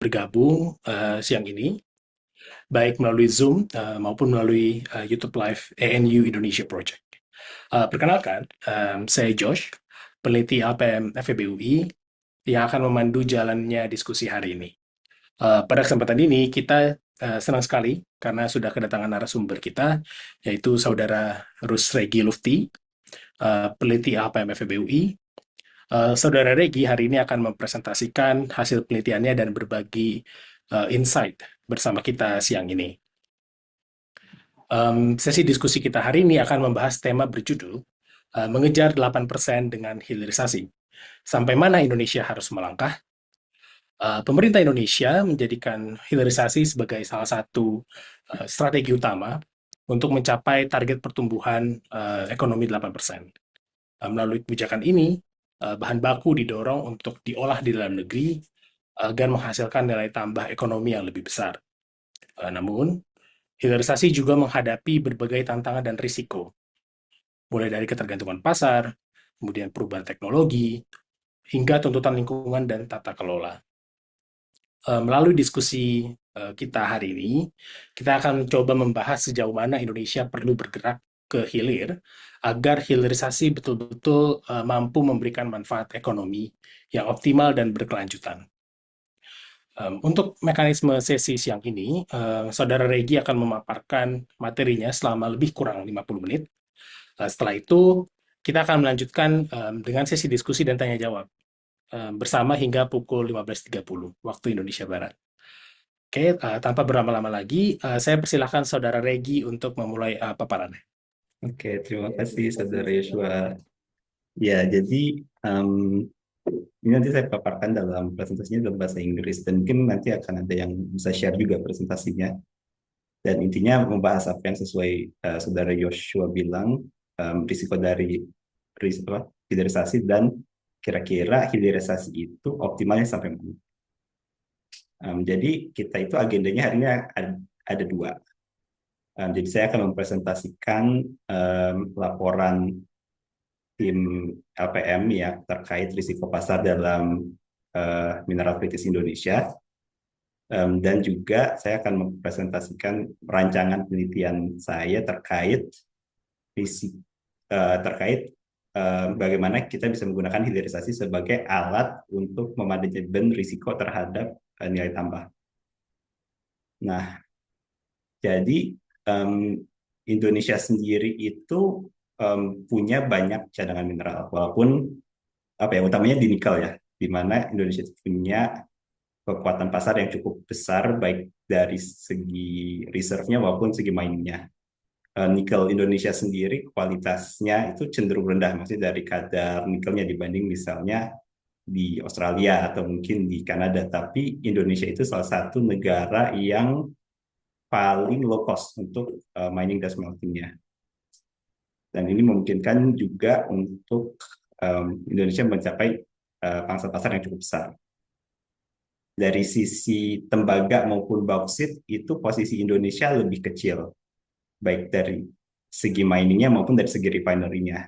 bergabung siang ini, baik melalui Zoom maupun melalui YouTube Live ANU Indonesia Project. Perkenalkan, saya Josh, peneliti APM FEB UI yang akan memandu jalannya diskusi hari ini. Pada kesempatan ini, kita senang sekali karena sudah kedatangan narasumber kita, yaitu Saudara Rusregi Lufti, peneliti APM FEB UI. Saudara Regi hari ini akan mempresentasikan hasil penelitiannya dan berbagi insight bersama kita siang ini. Sesi diskusi kita hari ini akan membahas tema berjudul Mengejar 8% dengan Hilirisasi. Sampai mana Indonesia harus melangkah? Pemerintah Indonesia menjadikan hilirisasi sebagai salah satu strategi utama untuk mencapai target pertumbuhan ekonomi 8%. Melalui kebijakan ini, bahan baku didorong untuk diolah di dalam negeri agar menghasilkan nilai tambah ekonomi yang lebih besar. Namun, hilirisasi juga menghadapi berbagai tantangan dan risiko, mulai dari ketergantungan pasar, kemudian perubahan teknologi, hingga tuntutan lingkungan dan tata kelola. Melalui diskusi kita hari ini, kita akan coba membahas sejauh mana Indonesia perlu bergerak ke hilir agar hilirisasi betul-betul mampu memberikan manfaat ekonomi yang optimal dan berkelanjutan. Untuk mekanisme sesi siang ini, Saudara Regi akan memaparkan materinya selama lebih kurang 50 menit. Setelah itu, kita akan melanjutkan dengan sesi diskusi dan tanya jawab bersama hingga pukul 15.30 waktu Indonesia Barat. Oke, tanpa berlama-lama lagi, saya persilahkan Saudara Regi untuk memulai paparannya. Oke, terima kasih Saudara Yosua. Ya, jadi ini nanti saya paparkan dalam presentasinya dalam bahasa Inggris dan mungkin nanti akan ada yang bisa share juga presentasinya. Dan intinya membahas apa yang sesuai Saudara Yosua bilang, risiko dari hilirisasi dan kira-kira hilirisasi itu optimalnya sampai mana. Jadi kita itu agendanya hari ini ada dua. Jadi saya akan mempresentasikan laporan tim LPM ya terkait risiko pasar dalam mineral kritis Indonesia. Dan juga saya akan mempresentasikan rancangan penelitian saya terkait risiko terkait bagaimana kita bisa menggunakan hilirisasi sebagai alat untuk memanajemen risiko terhadap nilai tambah. Nah, jadi Indonesia sendiri itu punya banyak cadangan mineral, walaupun apa ya utamanya di nikel ya, di mana Indonesia punya kekuatan pasar yang cukup besar baik dari segi reserve-nya maupun segi miningnya. Nikel Indonesia sendiri kualitasnya itu cenderung rendah, maksudnya dari kadar nikelnya dibanding misalnya di Australia atau mungkin di Kanada, tapi Indonesia itu salah satu negara yang paling low cost untuk mining dan smeltingnya. Dan ini memungkinkan juga untuk Indonesia mencapai pangsa pasar yang cukup besar. Dari sisi tembaga maupun bauksit itu posisi Indonesia lebih kecil, baik dari segi miningnya maupun dari segi refinery-nya.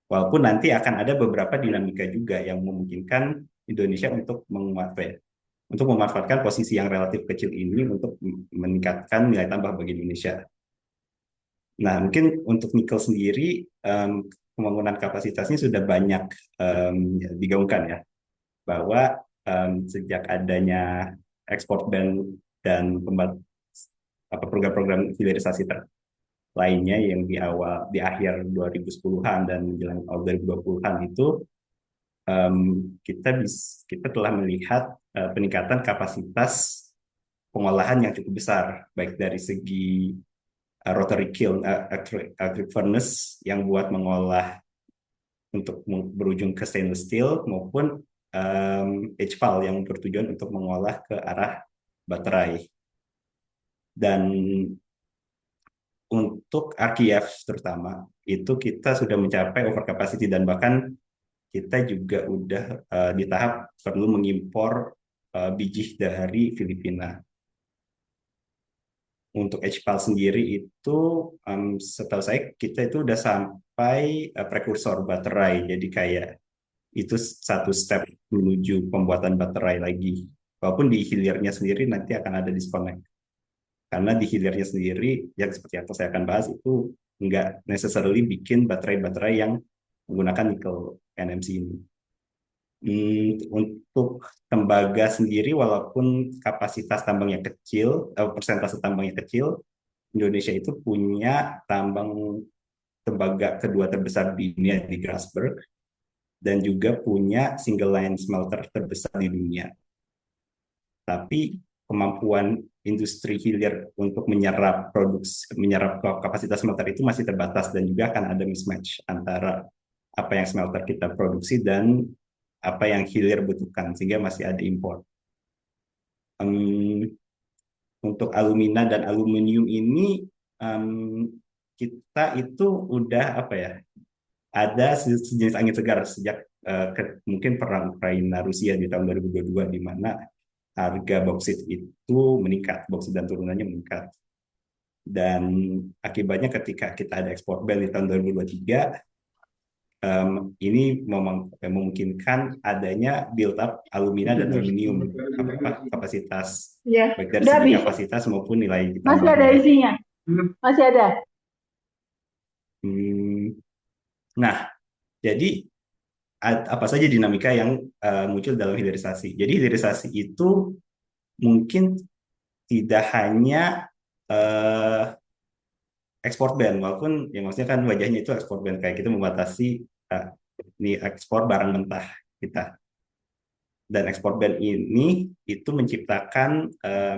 Walaupun nanti akan ada beberapa dinamika juga yang memungkinkan Indonesia untuk memanfaatkan posisi yang relatif kecil ini untuk meningkatkan nilai tambah bagi Indonesia. Nah, mungkin untuk nikel sendiri pembangunan kapasitasnya sudah banyak digaungkan ya, bahwa sejak adanya ekspor dan program-program hilirisasi lainnya yang di akhir 2010-an dan menjelang tahun 2020-an itu kita telah melihat peningkatan kapasitas pengolahan yang cukup besar baik dari segi rotary kiln electric furnace yang buat mengolah untuk berujung ke stainless steel maupun HPAL yang bertujuan untuk mengolah ke arah baterai. Dan untuk RKF terutama itu kita sudah mencapai overcapacity dan bahkan kita juga udah di tahap perlu mengimpor biji dari Filipina. Untuk HPAL sendiri itu setahu saya kita itu udah sampai prekursor baterai, jadi kayak itu satu step menuju pembuatan baterai lagi. Walaupun di hilirnya sendiri nanti akan ada disconnect. Karena di hilirnya sendiri, yang seperti yang saya akan bahas itu nggak necessarily bikin baterai-baterai yang menggunakan nikel NMC ini. Untuk tembaga sendiri, walaupun kapasitas tambangnya kecil, persentase tambangnya kecil, Indonesia itu punya tambang tembaga kedua terbesar di dunia di Grasberg, dan juga punya single line smelter terbesar di dunia. Tapi kemampuan industri hilir untuk menyerap kapasitas smelter itu masih terbatas, dan juga akan ada mismatch antara apa yang smelter kita produksi dan apa yang hilir butuhkan, sehingga masih ada impor. Untuk alumina dan aluminium ini, kita itu udah apa ya, ada sejenis angin segar sejak mungkin perang Ukraina Rusia di tahun 2022, di mana harga bauksit itu meningkat, bauksit dan turunannya meningkat. Dan akibatnya ketika kita ada ekspor ban di tahun 2023, ini memungkinkan adanya build up alumina dan aluminium, kapasitas, Ya, baik dari udah segi habis. kapasitas maupun nilai Masih ada tambahnya. isinya. Masih ada. Nah, jadi apa saja dinamika yang muncul dalam hilirisasi. Jadi hilirisasi itu mungkin tidak hanya ekspor ban, walaupun ya maksudnya kan wajahnya itu ekspor ban, kayak kita membatasi ini ekspor barang mentah kita. Dan ekspor ban ini itu menciptakan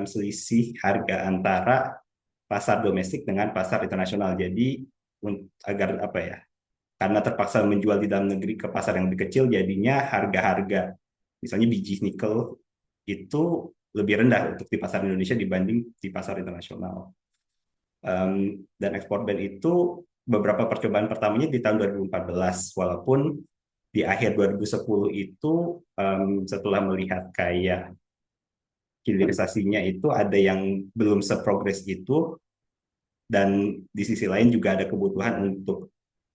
selisih harga antara pasar domestik dengan pasar internasional. Jadi agar apa ya? Karena terpaksa menjual di dalam negeri ke pasar yang lebih kecil, jadinya harga-harga misalnya biji nikel itu lebih rendah untuk di pasar Indonesia dibanding di pasar internasional. Dan ekspor ban itu beberapa percobaan pertamanya di tahun 2014, walaupun di akhir 2010 itu setelah melihat kayak hilirisasinya itu ada yang belum seprogres itu, dan di sisi lain juga ada kebutuhan untuk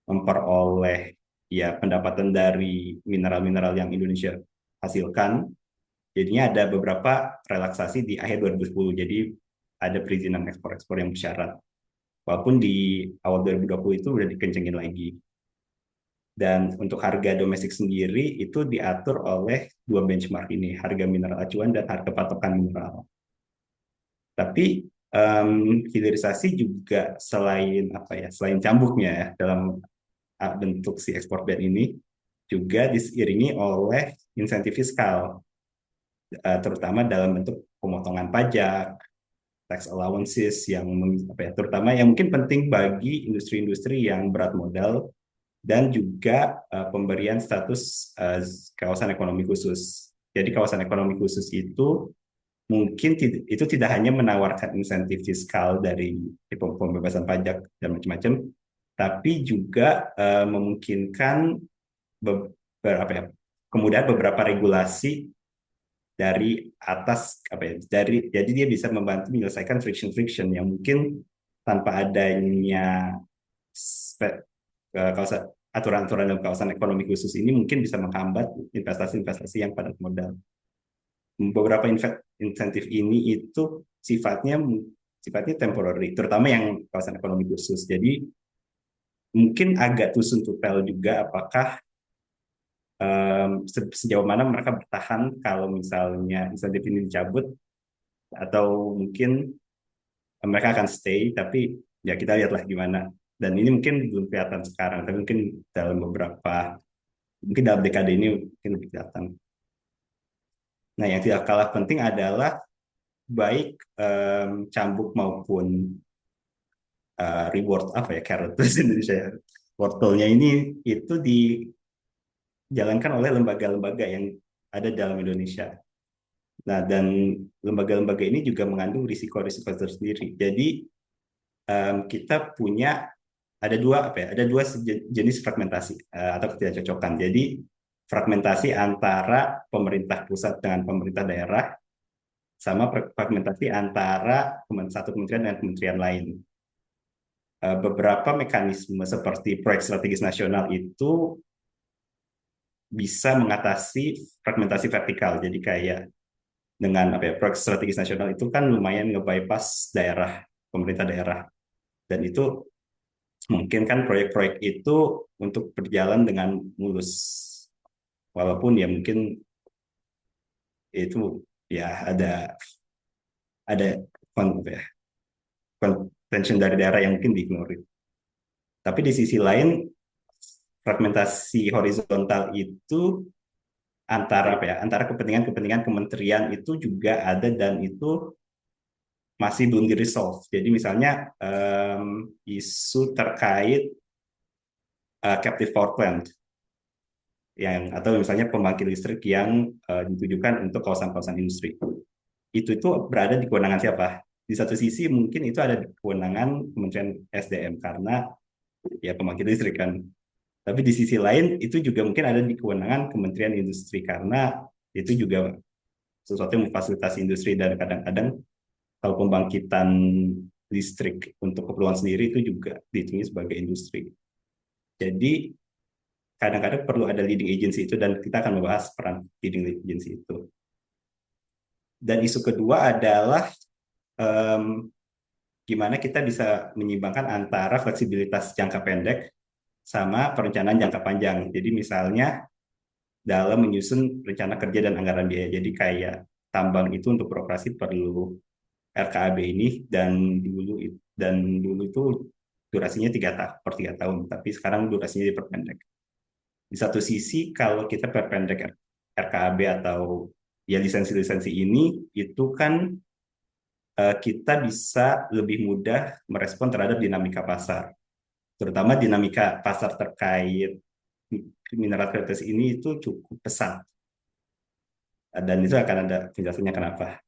memperoleh ya pendapatan dari mineral-mineral yang Indonesia hasilkan. Jadinya ada beberapa relaksasi di akhir 2010. Jadi ada perizinan ekspor-ekspor yang bersyarat. Walaupun di awal 2020 itu udah dikencengin lagi. Dan untuk harga domestik sendiri itu diatur oleh dua benchmark ini, harga mineral acuan dan harga patokan mineral. Tapi hilirisasi juga selain apa ya, selain cambuknya ya, dalam bentuk si ekspor ban ini juga diiringi oleh insentif fiskal, terutama dalam bentuk pemotongan pajak, tax allowances yang apa ya, terutama yang mungkin penting bagi industri-industri yang berat modal, dan juga pemberian status kawasan ekonomi khusus. Jadi kawasan ekonomi khusus itu mungkin itu tidak hanya menawarkan insentif fiskal dari pembebasan pajak dan macam-macam, tapi juga memungkinkan beberapa ya, kemudian beberapa regulasi dari atas apa ya, jadi dia bisa membantu menyelesaikan friction yang mungkin tanpa adanya kawasan aturan-aturan dalam kawasan ekonomi khusus ini mungkin bisa menghambat investasi-investasi yang padat modal. Beberapa insentif ini itu sifatnya temporary, terutama yang kawasan ekonomi khusus. Jadi mungkin agak too soon to tell juga apakah sejauh mana mereka bertahan kalau misalnya insentif ini dicabut, atau mungkin mereka akan stay, tapi ya kita lihatlah gimana. Dan ini mungkin belum kelihatan sekarang, tapi mungkin dalam dekade ini mungkin lebih kelihatan. Nah, yang tidak kalah penting adalah baik cambuk maupun reward apa ya, carrot bahasa Indonesia, wortelnya ini itu dijalankan oleh lembaga-lembaga yang ada dalam Indonesia. Nah, dan lembaga-lembaga ini juga mengandung risiko-risiko tersendiri. Jadi kita punya ada dua jenis fragmentasi atau ketidakcocokan. Jadi fragmentasi antara pemerintah pusat dengan pemerintah daerah, sama fragmentasi antara satu kementerian dengan kementerian lain. Beberapa mekanisme seperti proyek strategis nasional itu bisa mengatasi fragmentasi vertikal. Jadi kayak dengan apa ya, proyek strategis nasional itu kan lumayan nge-bypass daerah, pemerintah daerah. Dan itu mungkin kan proyek-proyek itu untuk berjalan dengan mulus. Walaupun ya mungkin itu ya ada ya, contention dari daerah yang mungkin diignorir. Tapi di sisi lain, fragmentasi horizontal itu antara apa ya, antara kepentingan-kepentingan kementerian itu juga ada dan itu masih belum di resolve. Jadi misalnya isu terkait captive power plant yang atau misalnya pembangkit listrik yang ditujukan untuk kawasan-kawasan industri. Itu berada di kewenangan siapa? Di satu sisi mungkin itu ada di kewenangan Kementerian SDM karena ya pembangkit listrik kan. Tapi di sisi lain itu juga mungkin ada di kewenangan Kementerian Industri karena itu juga sesuatu yang memfasilitasi industri dan kadang-kadang kalau pembangkitan listrik untuk keperluan sendiri itu juga dihitung sebagai industri. Jadi kadang-kadang perlu ada leading agency itu dan kita akan membahas peran leading agency itu. Dan isu kedua adalah um, gimana kita bisa menyimbangkan antara fleksibilitas jangka pendek sama perencanaan jangka panjang. Jadi misalnya dalam menyusun rencana kerja dan anggaran biaya. Jadi kayak tambang itu untuk beroperasi perlu RKAB ini dan dulu itu durasinya 3 tahun per 3 tahun, tapi sekarang durasinya diperpendek. Di satu sisi kalau kita perpendek RKAB atau ya lisensi-lisensi ini itu kan kita bisa lebih mudah merespon terhadap dinamika pasar, terutama dinamika pasar terkait mineral kritis ini itu cukup pesat dan itu akan ada penjelasannya kenapa.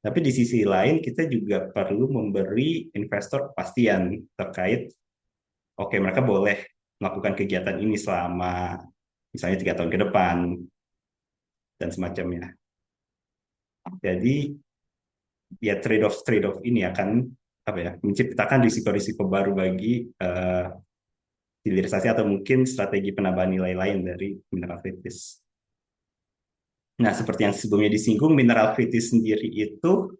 Tapi di sisi lain kita juga perlu memberi investor kepastian terkait, oke mereka boleh melakukan kegiatan ini selama misalnya 3 tahun ke depan dan semacamnya. Jadi ya trade off ini akan apa ya menciptakan risiko-risiko baru bagi hilirisasi atau mungkin strategi penambahan nilai lain dari mineral kritis. Nah, seperti yang sebelumnya disinggung, mineral kritis sendiri itu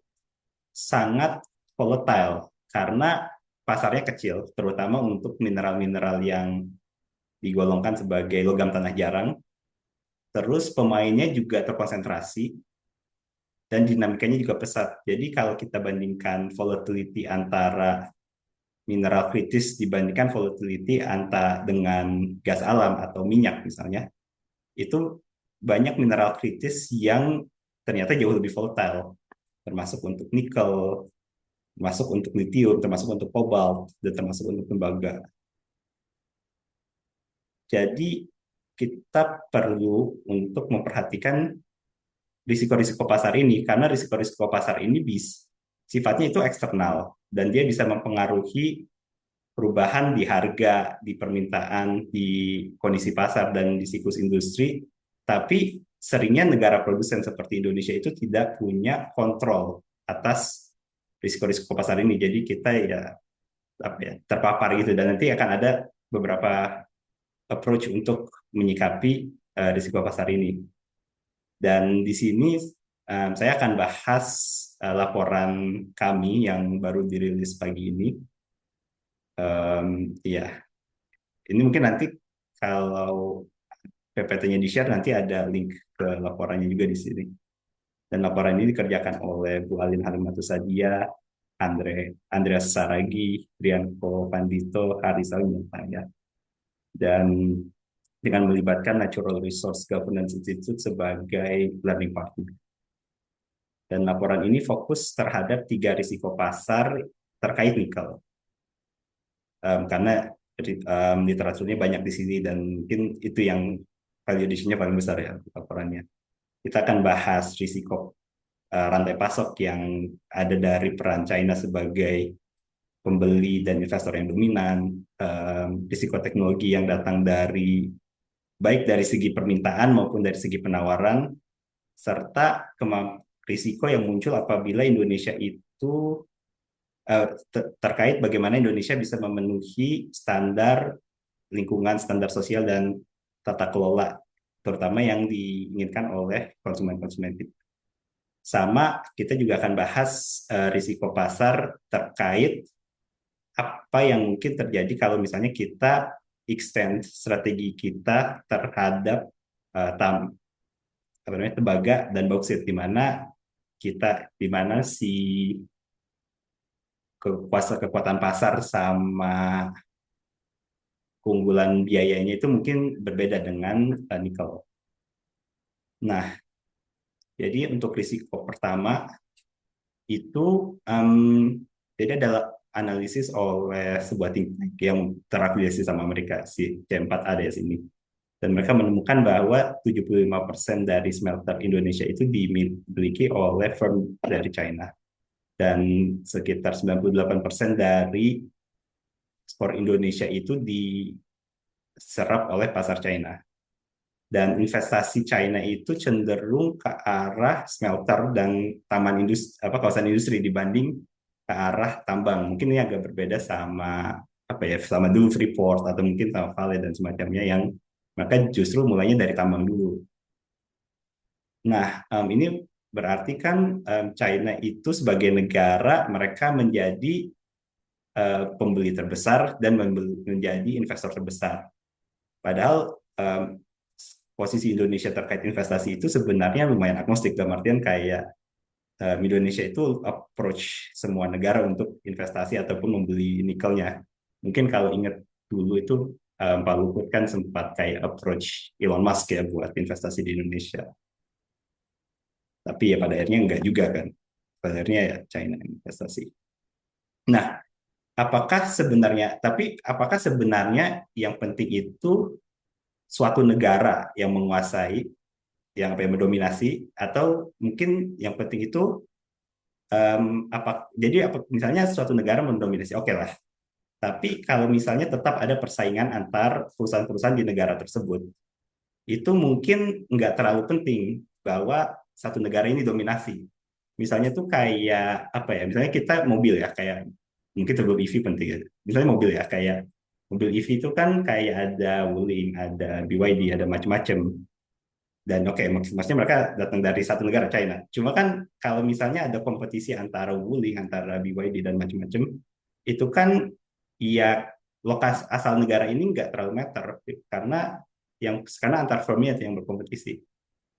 sangat volatile karena pasarnya kecil, terutama untuk mineral-mineral yang digolongkan sebagai logam tanah jarang. Terus pemainnya juga terkonsentrasi dan dinamikanya juga pesat. Jadi kalau kita bandingkan volatility antara mineral kritis dibandingkan volatility antara dengan gas alam atau minyak misalnya, itu banyak mineral kritis yang ternyata jauh lebih volatile, termasuk untuk nikel, termasuk untuk lithium, termasuk untuk kobalt, dan termasuk untuk tembaga. Jadi kita perlu untuk memperhatikan risiko-risiko pasar ini, karena risiko-risiko pasar ini sifatnya itu eksternal, dan dia bisa mempengaruhi perubahan di harga, di permintaan, di kondisi pasar, dan di siklus industri. Tapi seringnya negara produsen seperti Indonesia itu tidak punya kontrol atas risiko-risiko pasar ini. Jadi kita ya apa ya terpapar gitu dan nanti akan ada beberapa approach untuk menyikapi risiko pasar ini. Dan di sini saya akan bahas laporan kami yang baru dirilis pagi ini. Ya, ini mungkin nanti kalau PPT-nya di-share nanti ada link ke laporannya juga di sini. Dan laporan ini dikerjakan oleh Bu Alin Halimatusadia, Andreas Saragi, Rianko Pandito, Hari Salim, dan dengan melibatkan Natural Resource Governance Institute sebagai learning partner. Dan laporan ini fokus terhadap 3 risiko pasar terkait nikel. Karena literaturnya banyak di sini dan mungkin itu yang value addition-nya paling besar ya laporannya. Kita akan bahas risiko rantai pasok yang ada dari peran China sebagai pembeli dan investor yang dominan, risiko teknologi yang datang dari baik dari segi permintaan maupun dari segi penawaran, serta risiko yang muncul apabila Indonesia itu terkait bagaimana Indonesia bisa memenuhi standar lingkungan, standar sosial, dan tata kelola, terutama yang diinginkan oleh konsumen-konsumen kita. Sama kita juga akan bahas risiko pasar terkait apa yang mungkin terjadi kalau misalnya kita extend strategi kita terhadap tam, apa namanya, tembaga dan bauksit, di mana si kekuatan pasar sama keunggulan biayanya itu mungkin berbeda dengan nikel. Nah, jadi untuk risiko pertama itu jadi adalah analisis oleh sebuah think tank yang terafiliasi sama Amerika, si C4ADS ini. Dan mereka menemukan bahwa 75% dari smelter Indonesia itu dimiliki oleh firm dari China. Dan sekitar 98% dari ekspor Indonesia itu diserap oleh pasar China. Dan investasi China itu cenderung ke arah smelter dan kawasan industri dibanding ke arah tambang. Mungkin ini agak berbeda sama sama dulu Freeport atau mungkin sama Vale dan semacamnya, yang maka justru mulainya dari tambang dulu. Nah, ini berarti kan China itu sebagai negara, mereka menjadi pembeli terbesar dan menjadi investor terbesar. Padahal posisi Indonesia terkait investasi itu sebenarnya lumayan agnostik, dalam artian kayak Indonesia itu approach semua negara untuk investasi ataupun membeli nikelnya. Mungkin kalau ingat dulu itu Pak Luhut kan sempat kayak approach Elon Musk ya buat investasi di Indonesia. Tapi ya pada akhirnya enggak juga kan. Pada akhirnya ya China investasi. Nah, apakah sebenarnya yang penting itu suatu negara yang menguasai, yang mendominasi, atau mungkin yang penting itu misalnya suatu negara mendominasi, oke lah. Tapi kalau misalnya tetap ada persaingan antar perusahaan-perusahaan di negara tersebut, itu mungkin nggak terlalu penting bahwa satu negara ini dominasi. Misalnya tuh kayak apa ya? Misalnya kita mobil ya, kayak mungkin sebelum EV penting ya. Misalnya mobil ya, kayak mobil EV itu kan kayak ada Wuling, ada BYD, ada macam-macam. Dan oke, maksudnya mereka datang dari satu negara, China. Cuma kan kalau misalnya ada kompetisi antara Wuling, antara BYD dan macam-macam, itu kan ya lokasi asal negara ini nggak terlalu matter, karena antar firmnya yang berkompetisi.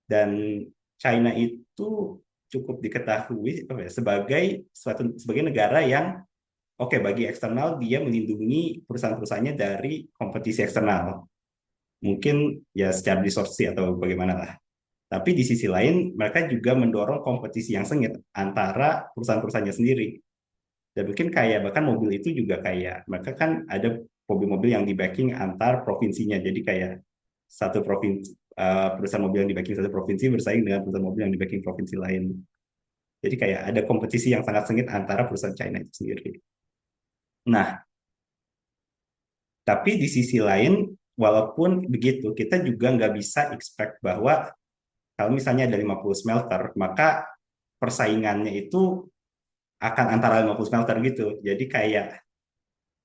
Dan China itu cukup diketahui sebagai negara yang bagi eksternal dia melindungi perusahaan-perusahaannya dari kompetisi eksternal. Mungkin ya secara distorsi atau bagaimana lah. Tapi di sisi lain mereka juga mendorong kompetisi yang sengit antara perusahaan-perusahaannya sendiri. Dan mungkin kayak bahkan mobil itu juga kayak mereka kan ada mobil-mobil yang di backing antar provinsinya. Jadi kayak satu provinsi perusahaan mobil yang di backing satu provinsi bersaing dengan perusahaan mobil yang di backing provinsi lain. Jadi kayak ada kompetisi yang sangat sengit antara perusahaan China itu sendiri. Nah, tapi di sisi lain, walaupun begitu, kita juga nggak bisa expect bahwa kalau misalnya ada 50 smelter, maka persaingannya itu akan antara 50 smelter gitu. Jadi kayak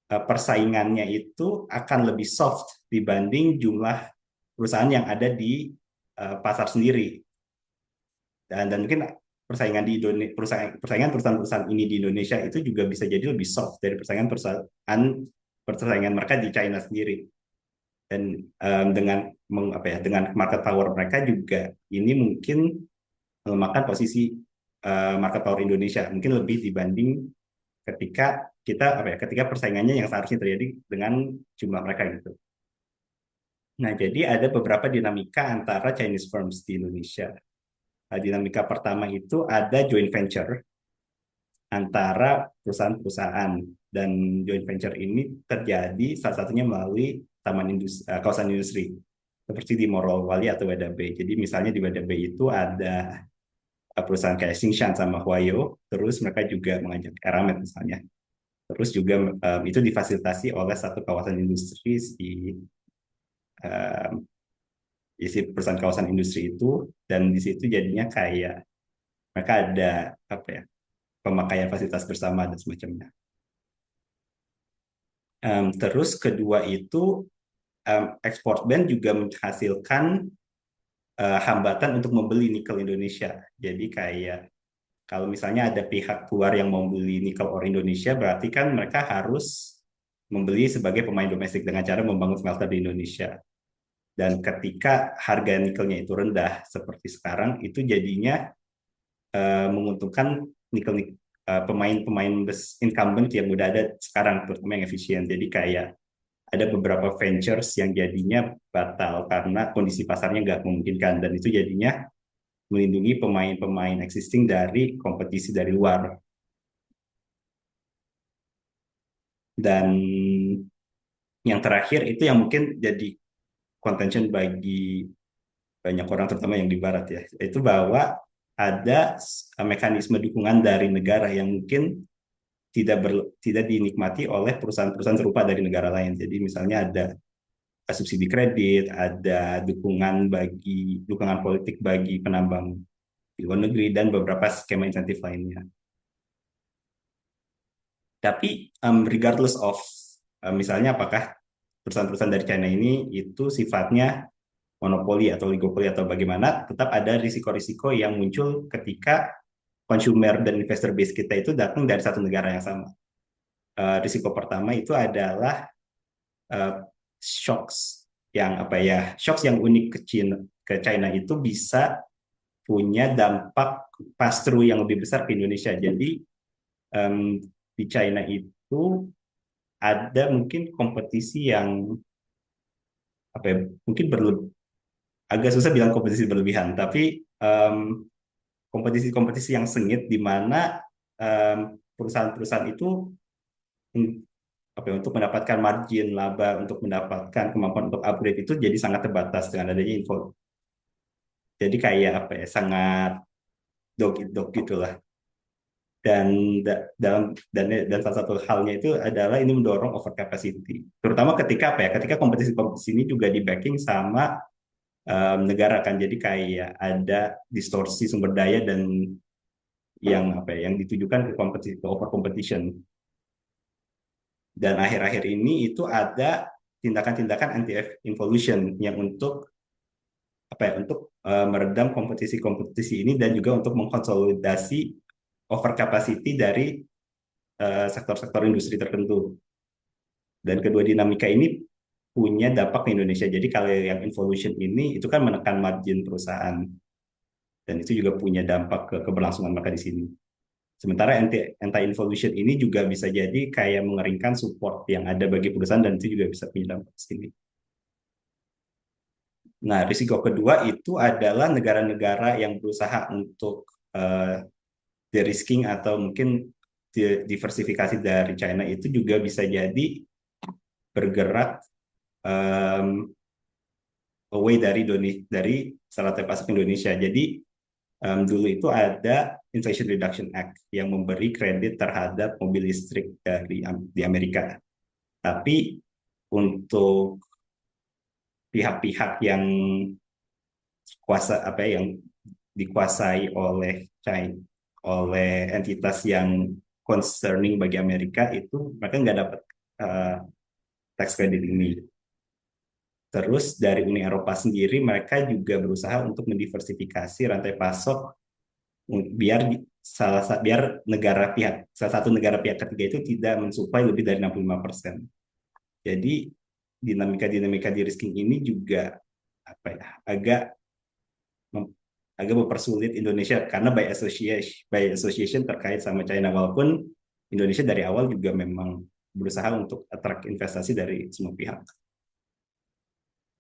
persaingannya itu akan lebih soft dibanding jumlah perusahaan yang ada di pasar sendiri. Dan mungkin persaingan di Indonesia, perusahaan-perusahaan ini di Indonesia itu juga bisa jadi lebih soft dari persaingan mereka di China sendiri. Dan dengan market power mereka juga ini mungkin melemahkan posisi market power Indonesia mungkin lebih dibanding ketika persaingannya yang seharusnya terjadi dengan jumlah mereka gitu. Nah, jadi ada beberapa dinamika antara Chinese firms di Indonesia. Dinamika pertama itu ada joint venture antara perusahaan-perusahaan, dan joint venture ini terjadi salah satunya melalui kawasan industri seperti di Morowali atau Weda Bay. Jadi misalnya di Weda Bay itu ada perusahaan kayak Tsingshan sama Huayo, terus mereka juga mengajak Eramet misalnya. Terus juga itu difasilitasi oleh satu kawasan industri isi perusahaan kawasan industri itu, dan di situ jadinya kayak mereka ada pemakaian fasilitas bersama dan semacamnya. Terus kedua itu export ban juga menghasilkan hambatan untuk membeli nikel Indonesia. Jadi kayak Kalau misalnya ada pihak luar yang mau beli nikel ore Indonesia, berarti kan mereka harus membeli sebagai pemain domestik dengan cara membangun smelter di Indonesia. Dan ketika harga nikelnya itu rendah seperti sekarang, itu jadinya menguntungkan nikel pemain-pemain incumbent yang udah ada sekarang, terutama yang efisien. Jadi kayak ada beberapa ventures yang jadinya batal karena kondisi pasarnya nggak memungkinkan, dan itu jadinya melindungi pemain-pemain existing dari kompetisi dari luar. Dan yang terakhir itu yang mungkin jadi contention bagi banyak orang, terutama yang di barat ya, itu bahwa ada mekanisme dukungan dari negara yang mungkin tidak dinikmati oleh perusahaan-perusahaan serupa dari negara lain. Jadi misalnya ada subsidi kredit, ada dukungan politik bagi penambang di luar negeri, dan beberapa skema insentif lainnya. Tapi regardless of misalnya apakah perusahaan-perusahaan dari China ini itu sifatnya monopoli atau oligopoli atau bagaimana, tetap ada risiko-risiko yang muncul ketika consumer dan investor base kita itu datang dari satu negara yang sama. Risiko pertama itu adalah shocks shocks yang unik ke China itu bisa punya dampak pass-through yang lebih besar ke Indonesia. Jadi di China itu ada mungkin kompetisi yang mungkin agak susah bilang kompetisi berlebihan, tapi kompetisi-kompetisi yang sengit di mana perusahaan-perusahaan itu untuk mendapatkan margin laba, untuk mendapatkan kemampuan untuk upgrade itu jadi sangat terbatas dengan adanya info. Jadi kayak sangat dog eat dog gitulah. Dan salah satu halnya itu adalah ini mendorong overcapacity, terutama ketika kompetisi-kompetisi ini juga di backing sama negara kan, jadi kayak ada distorsi sumber daya dan yang ditujukan ke kompetisi, ke over competition. Dan akhir-akhir ini itu ada tindakan-tindakan anti involution yang untuk meredam kompetisi-kompetisi ini, dan juga untuk mengkonsolidasi overcapacity dari sektor-sektor industri tertentu. Dan kedua dinamika ini punya dampak ke Indonesia. Jadi kalau yang involution ini itu kan menekan margin perusahaan, dan itu juga punya dampak ke keberlangsungan mereka di sini. Sementara anti-involution ini juga bisa jadi kayak mengeringkan support yang ada bagi perusahaan, dan itu juga bisa punya dampak di sini. Nah, risiko kedua itu adalah negara-negara yang berusaha untuk de-risking atau mungkin diversifikasi dari China itu juga bisa jadi bergerak away dari rantai pasok Indonesia. Jadi dulu itu ada Inflation Reduction Act yang memberi kredit terhadap mobil listrik di Amerika. Tapi untuk pihak-pihak yang yang dikuasai oleh China, oleh entitas yang concerning bagi Amerika, itu mereka nggak dapat tax credit ini. Terus dari Uni Eropa sendiri mereka juga berusaha untuk mendiversifikasi rantai pasok biar salah satu negara pihak ketiga itu tidak mensuplai lebih dari 65%. Jadi dinamika de-risking ini juga agak mempersulit Indonesia karena by association terkait sama China, walaupun Indonesia dari awal juga memang berusaha untuk attract investasi dari semua pihak.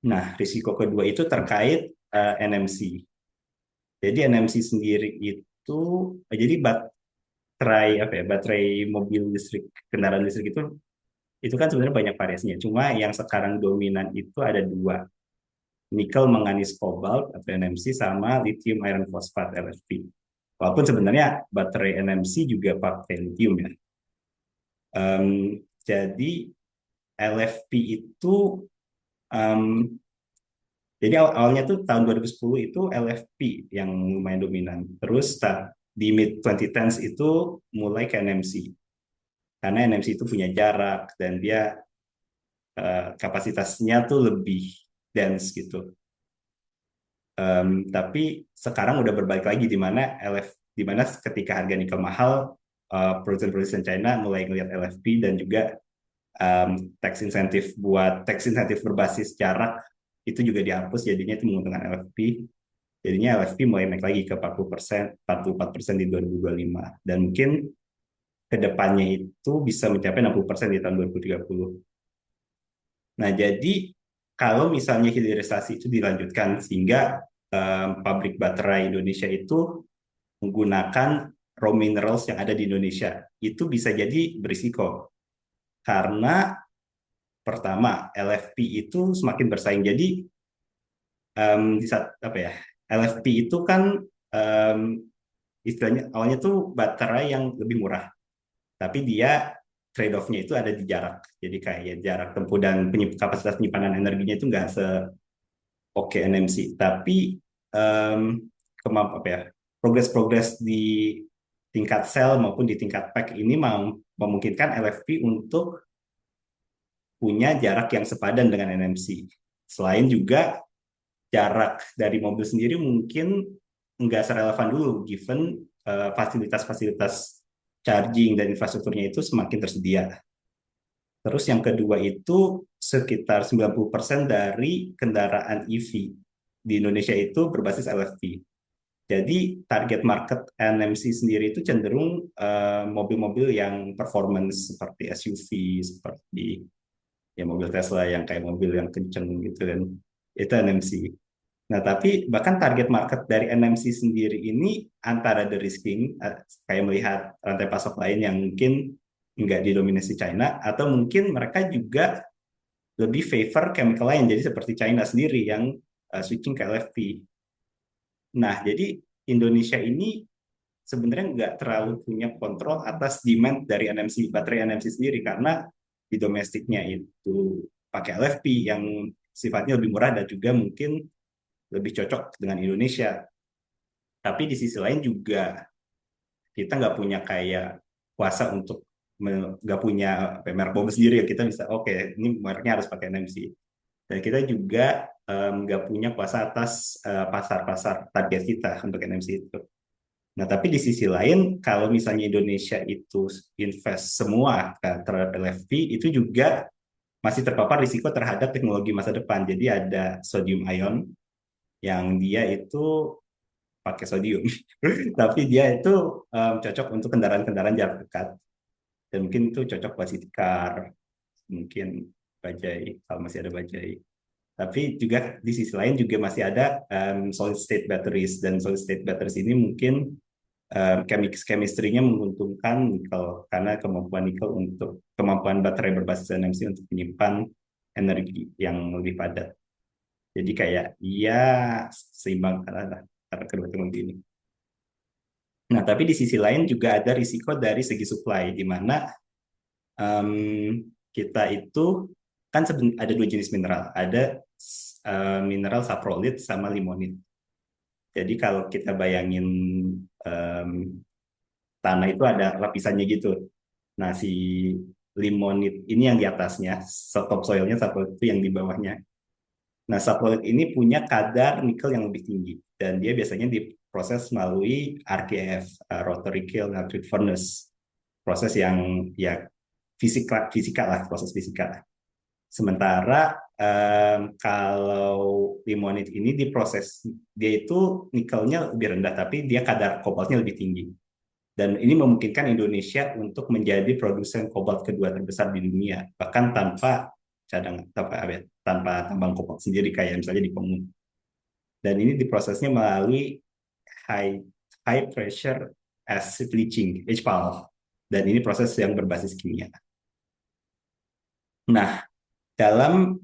Nah, risiko kedua itu terkait NMC. Jadi NMC sendiri itu jadi baterai mobil listrik, kendaraan listrik itu kan sebenarnya banyak variasinya. Cuma yang sekarang dominan itu ada dua, nikel manganis kobalt atau NMC sama lithium iron phosphate LFP. Walaupun sebenarnya baterai NMC juga pakai lithium ya. Jadi LFP itu jadi awalnya tuh tahun 2010 itu LFP yang lumayan dominan. Terus di mid 2010s itu mulai ke NMC. Karena NMC itu punya jarak dan dia kapasitasnya tuh lebih dense gitu. Tapi sekarang udah berbalik lagi di mana Di mana ketika harga nikel mahal, produsen-produsen China mulai ngelihat LFP dan juga tax insentif berbasis jarak itu juga dihapus, jadinya itu menguntungkan LFP. Jadinya LFP mulai naik lagi ke 40%, 44% di 2025. Dan mungkin kedepannya itu bisa mencapai 60% di tahun 2030. Nah, jadi kalau misalnya hilirisasi itu dilanjutkan sehingga pabrik baterai Indonesia itu menggunakan raw minerals yang ada di Indonesia, itu bisa jadi berisiko. Karena pertama, LFP itu semakin bersaing. Jadi di saat apa ya, LFP itu kan um, istilahnya awalnya tuh baterai yang lebih murah, tapi dia trade off-nya itu ada di jarak. Jadi kayak jarak tempuh dan kapasitas penyimpanan energinya itu nggak se-oke NMC. Tapi um, apa ya, progres-progres di tingkat sel maupun di tingkat pack ini memungkinkan LFP untuk punya jarak yang sepadan dengan NMC. Selain juga jarak dari mobil sendiri mungkin nggak serelevan dulu, given fasilitas-fasilitas charging dan infrastrukturnya itu semakin tersedia. Terus yang kedua itu sekitar 90% dari kendaraan EV di Indonesia itu berbasis LFP. Jadi target market NMC sendiri itu cenderung mobil-mobil yang performance seperti SUV, seperti ya mobil Tesla yang kayak mobil yang kenceng gitu kan. Itu NMC. Nah, tapi bahkan target market dari NMC sendiri ini antara de-risking, kayak melihat rantai pasok lain yang mungkin nggak didominasi China, atau mungkin mereka juga lebih favor chemical lain, jadi seperti China sendiri yang switching ke LFP. Nah, jadi Indonesia ini sebenarnya nggak terlalu punya kontrol atas demand dari NMC, baterai NMC sendiri, karena di domestiknya itu pakai LFP yang sifatnya lebih murah dan juga mungkin lebih cocok dengan Indonesia. Tapi di sisi lain juga kita nggak punya kayak kuasa untuk nggak punya merek mobil sendiri ya, kita bisa oke, ini mereknya harus pakai NMC. Dan kita juga nggak punya kuasa atas pasar-pasar target kita untuk NMC itu. Nah, tapi di sisi lain, kalau misalnya Indonesia itu invest semua terhadap LFP, itu juga masih terpapar risiko terhadap teknologi masa depan. Jadi ada sodium ion yang dia itu pakai sodium, tapi dia itu cocok untuk kendaraan-kendaraan jarak dekat. Dan mungkin itu cocok buat city car, mungkin bajai, kalau masih ada bajai. Tapi juga di sisi lain juga masih ada solid state batteries, dan solid state batteries ini mungkin chemistry-nya menguntungkan nikel karena kemampuan baterai berbasis NMC untuk menyimpan energi yang lebih padat. Jadi kayak ya seimbang karena kedua teknologi ini. Nah, tapi di sisi lain juga ada risiko dari segi supply, di mana kita itu kan ada dua jenis mineral, ada mineral saprolit sama limonit. Jadi kalau kita bayangin um, tanah itu ada lapisannya gitu. Nah, si limonit ini yang di atasnya, top soilnya, saprolit itu yang di bawahnya. Nah, saprolit ini punya kadar nikel yang lebih tinggi dan dia biasanya diproses melalui RKF, Rotary Kiln Electric Furnace, proses yang ya fisika lah, proses fisika. Sementara kalau limonit ini diproses, dia itu nikelnya lebih rendah, tapi dia kadar kobaltnya lebih tinggi. Dan ini memungkinkan Indonesia untuk menjadi produsen kobalt kedua terbesar di dunia, bahkan tanpa tanpa tambang kobalt sendiri kayak misalnya di Kongo. Dan ini diprosesnya melalui high high pressure acid leaching (HPAL). Dan ini proses yang berbasis kimia. Nah, dalam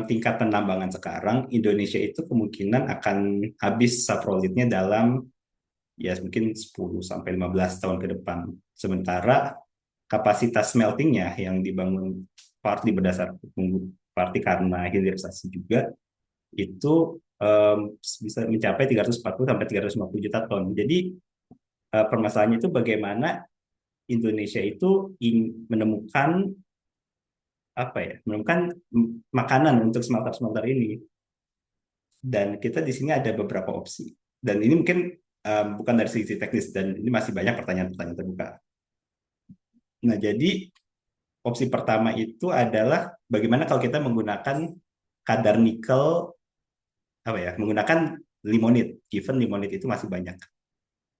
tingkat penambangan sekarang, Indonesia itu kemungkinan akan habis saprolitnya dalam ya mungkin 10 sampai 15 tahun ke depan. Sementara kapasitas smeltingnya yang dibangun partly partly karena hilirisasi juga itu bisa mencapai 340 sampai 350 juta ton. Jadi permasalahannya itu bagaimana Indonesia itu menemukan menemukan makanan untuk smelter-smelter ini. Dan kita di sini ada beberapa opsi. Dan ini mungkin bukan dari sisi teknis, dan ini masih banyak pertanyaan-pertanyaan terbuka. Nah, jadi opsi pertama itu adalah bagaimana kalau kita menggunakan kadar nikel, apa ya, menggunakan limonit, given limonit itu masih banyak.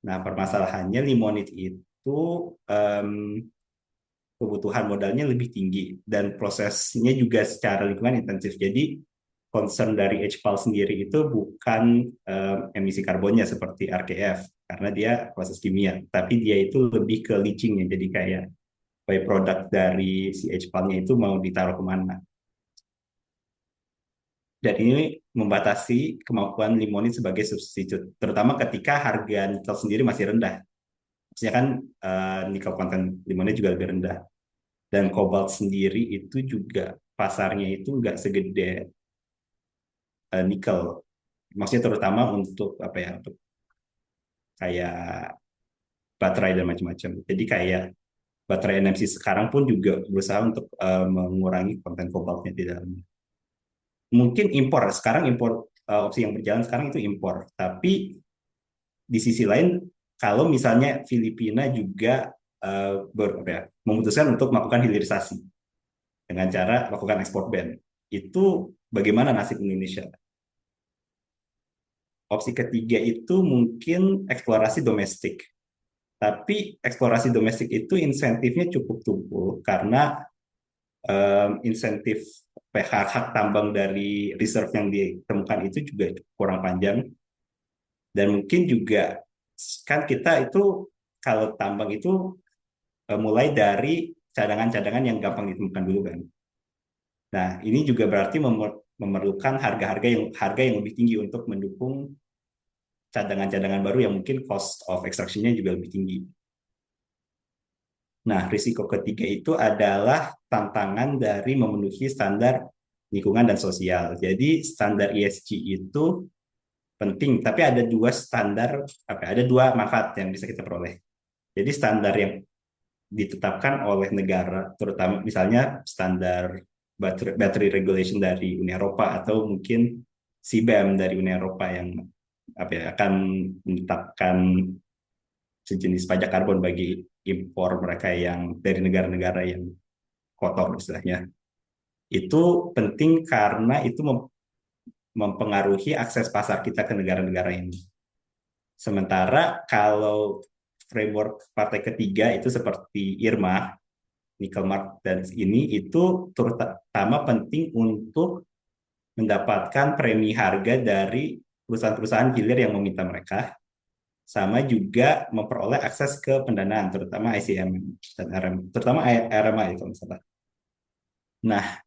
Nah, permasalahannya limonit itu em, kebutuhan modalnya lebih tinggi dan prosesnya juga secara lingkungan intensif. Jadi concern dari HPAL sendiri itu bukan emisi karbonnya seperti RKF karena dia proses kimia, tapi dia itu lebih ke leachingnya. Jadi kayak byproduct dari si HPAL-nya itu mau ditaruh kemana. Dan ini membatasi kemampuan limonit sebagai substitut, terutama ketika harga nikel sendiri masih rendah. Maksudnya kan nikel konten limonit juga lebih rendah. Dan kobalt sendiri itu juga pasarnya itu nggak segede nikel. Maksudnya terutama untuk apa ya, untuk kayak baterai dan macam-macam. Jadi kayak baterai NMC sekarang pun juga berusaha untuk mengurangi konten kobaltnya di dalamnya. Mungkin impor, sekarang impor, opsi yang berjalan sekarang itu impor. Tapi di sisi lain, kalau misalnya Filipina juga memutuskan untuk melakukan hilirisasi dengan cara melakukan ekspor ban, itu bagaimana nasib Indonesia? Opsi ketiga itu mungkin eksplorasi domestik. Tapi eksplorasi domestik itu insentifnya cukup tumpul karena insentif hak tambang dari reserve yang ditemukan itu juga kurang panjang. Dan mungkin juga kan kita itu kalau tambang itu mulai dari cadangan-cadangan yang gampang ditemukan dulu kan. Nah, ini juga berarti memerlukan harga yang lebih tinggi untuk mendukung cadangan-cadangan baru yang mungkin cost of extraction-nya juga lebih tinggi. Nah, risiko ketiga itu adalah tantangan dari memenuhi standar lingkungan dan sosial. Jadi standar ESG itu penting, tapi ada dua standar, ada dua manfaat yang bisa kita peroleh. Jadi standar yang ditetapkan oleh negara, terutama misalnya standar battery regulation dari Uni Eropa atau mungkin CBAM dari Uni Eropa yang akan menetapkan sejenis pajak karbon bagi impor mereka yang dari negara-negara yang kotor istilahnya. Itu penting karena itu mempengaruhi akses pasar kita ke negara-negara ini. Sementara kalau framework partai ketiga itu seperti IRMA, Nickel Mart dan ini itu terutama penting untuk mendapatkan premi harga dari perusahaan-perusahaan hilir yang meminta mereka, sama juga memperoleh akses ke pendanaan, terutama ICM dan RM, terutama RMA itu misalnya. Nah,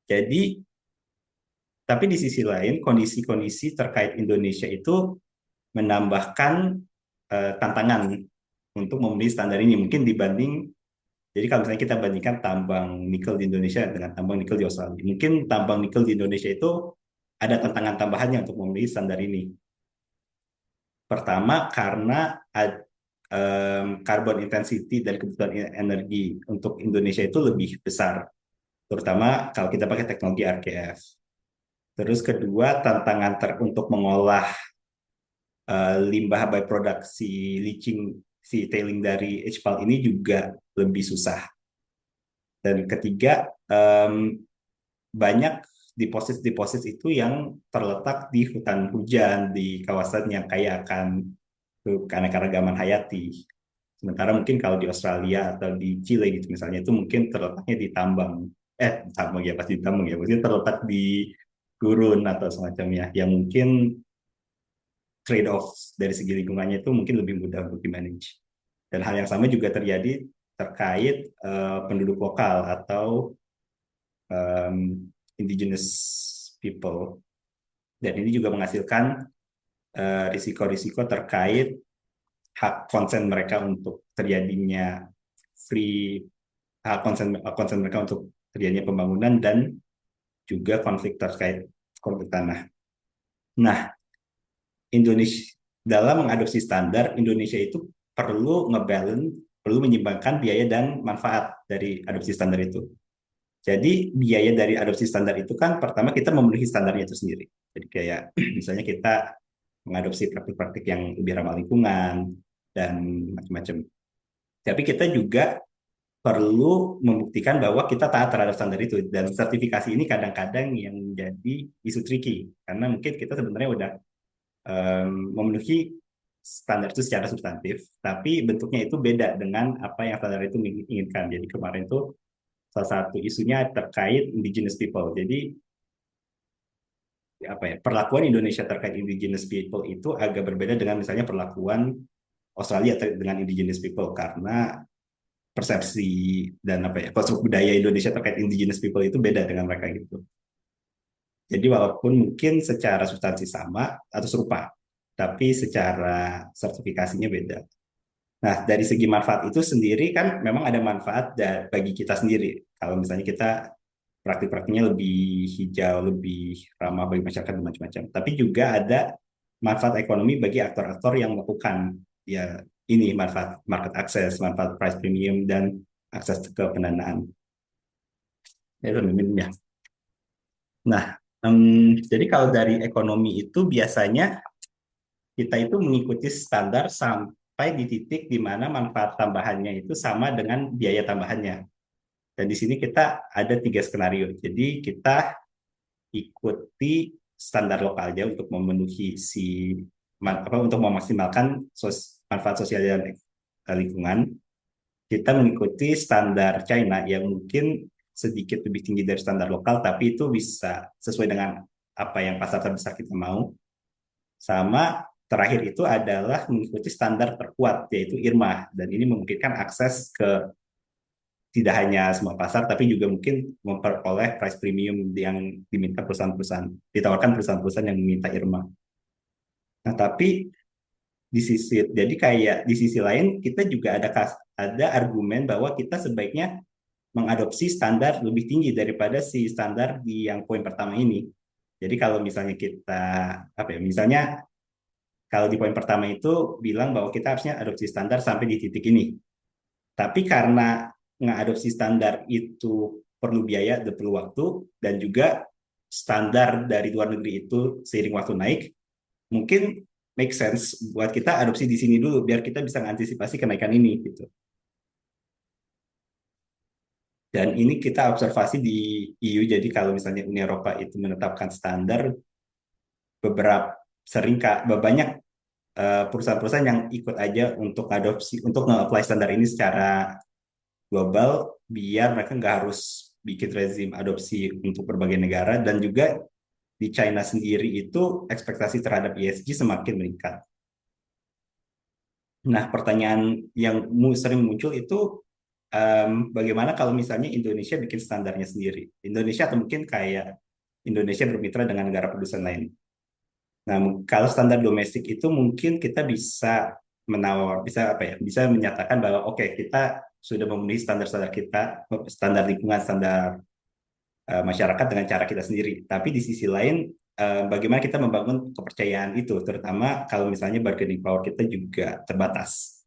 jadi tapi di sisi lain kondisi-kondisi terkait Indonesia itu menambahkan tantangan untuk memenuhi standar ini mungkin dibanding. Jadi kalau misalnya kita bandingkan tambang nikel di Indonesia dengan tambang nikel di Australia, mungkin tambang nikel di Indonesia itu ada tantangan tambahannya untuk memenuhi standar ini. Pertama, karena carbon intensity dari kebutuhan energi untuk Indonesia itu lebih besar, terutama kalau kita pakai teknologi RKF. Terus kedua, tantangan untuk mengolah limbah byproduct si leaching, si tailing dari HPAL ini juga lebih susah. Dan ketiga, banyak deposit-deposit itu yang terletak di hutan hujan, di kawasan yang kaya akan keanekaragaman hayati. Sementara mungkin kalau di Australia atau di Chile gitu misalnya, itu mungkin terletaknya di tambang. Tambang ya pasti tambang ya, maksudnya terletak di gurun atau semacamnya, yang mungkin trade-off dari segi lingkungannya itu mungkin lebih mudah untuk di-manage. Dan hal yang sama juga terjadi terkait penduduk lokal atau indigenous people. Dan ini juga menghasilkan risiko-risiko terkait hak konsen mereka untuk terjadinya free, hak konsen mereka untuk terjadinya pembangunan dan juga konflik terkait konflik tanah. Nah, Indonesia dalam mengadopsi standar, Indonesia itu perlu perlu menyimbangkan biaya dan manfaat dari adopsi standar itu. Jadi biaya dari adopsi standar itu kan pertama kita memenuhi standarnya itu sendiri. Jadi kayak misalnya kita mengadopsi praktik-praktik yang lebih ramah lingkungan dan macam-macam. Tapi kita juga perlu membuktikan bahwa kita taat terhadap standar itu, dan sertifikasi ini kadang-kadang yang menjadi isu tricky karena mungkin kita sebenarnya udah memenuhi standar itu secara substantif, tapi bentuknya itu beda dengan apa yang standar itu inginkan. Jadi kemarin itu salah satu isunya terkait indigenous people. Jadi apa ya, perlakuan Indonesia terkait indigenous people itu agak berbeda dengan misalnya perlakuan Australia dengan indigenous people, karena persepsi dan apa ya, konstruk budaya Indonesia terkait indigenous people itu beda dengan mereka gitu. Jadi walaupun mungkin secara substansi sama atau serupa, tapi secara sertifikasinya beda. Nah, dari segi manfaat itu sendiri kan memang ada manfaat bagi kita sendiri. Kalau misalnya kita praktik-praktiknya lebih hijau, lebih ramah bagi masyarakat dan macam-macam. Tapi juga ada manfaat ekonomi bagi aktor-aktor yang melakukan ya ini, manfaat market access, manfaat price premium, dan akses ke pendanaan. Itu minimnya. Nah, jadi kalau dari ekonomi itu biasanya kita itu mengikuti standar sampai di titik di mana manfaat tambahannya itu sama dengan biaya tambahannya. Dan di sini kita ada 3 skenario. Jadi kita ikuti standar lokal aja untuk memenuhi untuk memaksimalkan manfaat sosial dan lingkungan. Kita mengikuti standar China yang mungkin sedikit lebih tinggi dari standar lokal, tapi itu bisa sesuai dengan apa yang pasar terbesar kita mau. Sama terakhir itu adalah mengikuti standar terkuat, yaitu IRMA. Dan ini memungkinkan akses ke tidak hanya semua pasar, tapi juga mungkin memperoleh price premium yang diminta perusahaan-perusahaan, ditawarkan perusahaan-perusahaan yang meminta IRMA. Nah, tapi jadi kayak di sisi lain kita juga ada argumen bahwa kita sebaiknya mengadopsi standar lebih tinggi daripada si standar di yang poin pertama ini. Jadi kalau misalnya kita apa ya, misalnya kalau di poin pertama itu bilang bahwa kita harusnya adopsi standar sampai di titik ini. Tapi karena mengadopsi standar itu perlu biaya dan perlu waktu, dan juga standar dari luar negeri itu seiring waktu naik, mungkin make sense buat kita adopsi di sini dulu biar kita bisa mengantisipasi kenaikan ini gitu. Dan ini kita observasi di EU, jadi kalau misalnya Uni Eropa itu menetapkan standar, beberapa banyak perusahaan-perusahaan yang ikut aja untuk adopsi, untuk nge-apply standar ini secara global, biar mereka nggak harus bikin rezim adopsi untuk berbagai negara. Dan juga di China sendiri itu ekspektasi terhadap ESG semakin meningkat. Nah, pertanyaan yang sering muncul itu bagaimana kalau misalnya Indonesia bikin standarnya sendiri? Indonesia atau mungkin kayak Indonesia bermitra dengan negara produsen lain. Nah, kalau standar domestik itu mungkin kita bisa bisa apa ya, bisa menyatakan bahwa oke, kita sudah memenuhi standar-standar kita, standar lingkungan, standar masyarakat dengan cara kita sendiri. Tapi di sisi lain, bagaimana kita membangun kepercayaan itu, terutama kalau misalnya bargaining power kita juga terbatas.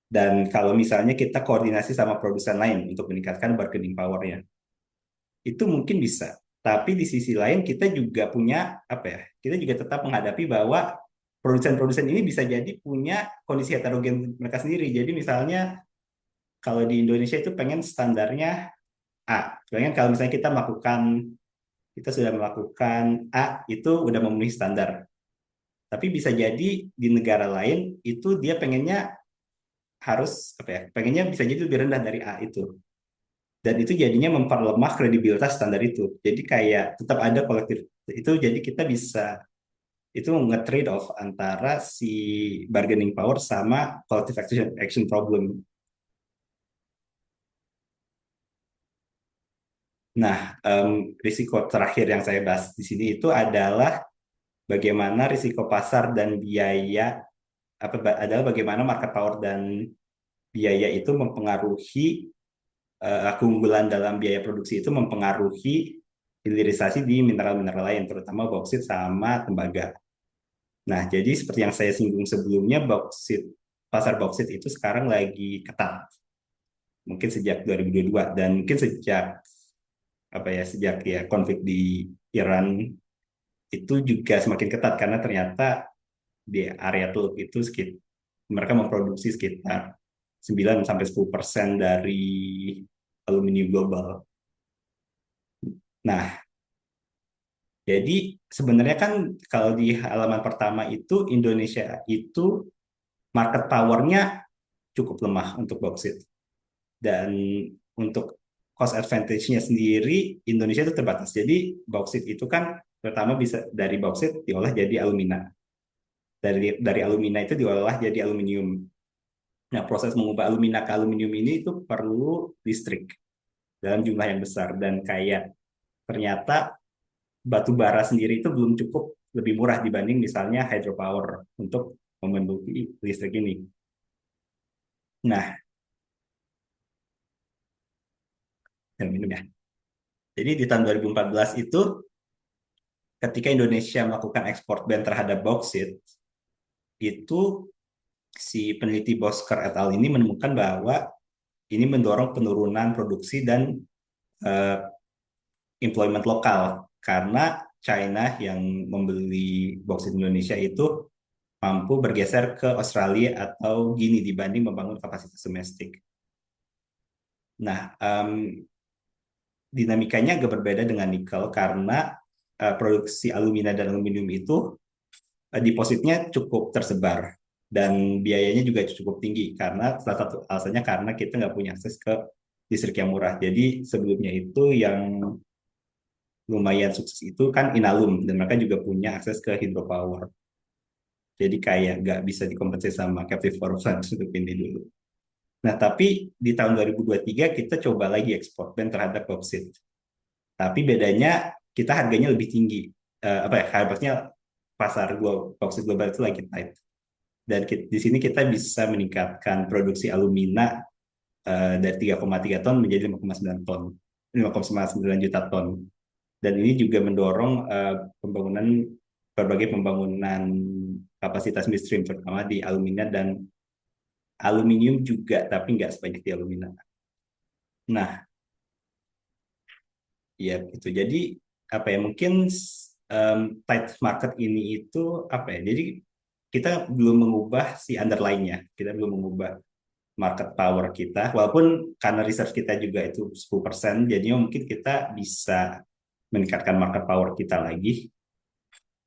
Dan kalau misalnya kita koordinasi sama produsen lain untuk meningkatkan bargaining power-nya, itu mungkin bisa. Tapi di sisi lain kita juga punya apa ya? Kita juga tetap menghadapi bahwa produsen-produsen ini bisa jadi punya kondisi heterogen mereka sendiri. Jadi misalnya kalau di Indonesia itu pengen standarnya A. Pengen kalau misalnya kita sudah melakukan A itu udah memenuhi standar. Tapi bisa jadi di negara lain itu dia pengennya harus apa ya? Pengennya bisa jadi lebih rendah dari A itu. Dan itu jadinya memperlemah kredibilitas standar itu. Jadi kayak tetap ada kolektif itu, jadi kita bisa itu nge-trade off antara si bargaining power sama collective action problem. Nah, risiko terakhir yang saya bahas di sini itu adalah bagaimana risiko pasar dan biaya, adalah bagaimana market power dan biaya itu mempengaruhi keunggulan dalam biaya produksi itu mempengaruhi hilirisasi di mineral-mineral lain, terutama bauksit sama tembaga. Nah, jadi seperti yang saya singgung sebelumnya, pasar bauksit itu sekarang lagi ketat. Mungkin sejak 2022, dan mungkin sejak konflik di Iran itu juga semakin ketat karena ternyata di area Teluk itu mereka memproduksi sekitar 9 sampai 10% dari aluminium global. Nah, jadi sebenarnya kan kalau di halaman pertama itu Indonesia itu market power-nya cukup lemah untuk bauksit. Dan untuk cost advantage-nya sendiri Indonesia itu terbatas. Jadi bauksit itu kan pertama bisa dari bauksit diolah jadi alumina. Dari alumina itu diolah jadi aluminium. Nah, proses mengubah alumina ke aluminium ini itu perlu listrik dalam jumlah yang besar dan kayak ternyata batu bara sendiri itu belum cukup lebih murah dibanding misalnya hydropower untuk memenuhi listrik ini. Nah, yang minum ya. Jadi di tahun 2014 itu ketika Indonesia melakukan ekspor ban terhadap bauksit, itu si peneliti Bosker et al. Ini menemukan bahwa ini mendorong penurunan produksi dan uh, employment lokal karena China yang membeli bauksit Indonesia itu mampu bergeser ke Australia atau Guinea dibanding membangun kapasitas domestik. Nah, dinamikanya agak berbeda dengan nikel karena produksi alumina dan aluminium itu depositnya cukup tersebar dan biayanya juga cukup tinggi karena salah satu alasannya karena kita nggak punya akses ke listrik yang murah. Jadi sebelumnya itu yang lumayan sukses itu kan Inalum dan mereka juga punya akses ke hydropower. Jadi kayak nggak bisa dikompensasi sama captive power plant untuk ini dulu. Nah, tapi di tahun 2023 kita coba lagi ekspor dan terhadap bauksit. Tapi bedanya kita harganya lebih tinggi. Apa ya? Harganya pasar bauksit global itu lagi tight. Dan di sini kita bisa meningkatkan produksi alumina dari 3,3 ton menjadi 5,9 ton. 5,9 juta ton. Dan ini juga mendorong berbagai pembangunan kapasitas midstream terutama di alumina dan aluminium juga, tapi nggak sebanyak di alumina. Nah, ya itu. Jadi apa ya? Mungkin tight market ini itu apa ya? Jadi kita belum mengubah si underlying-nya. Kita belum mengubah market power kita. Walaupun karena reserve kita juga itu 10%, jadinya mungkin kita bisa meningkatkan market power kita lagi.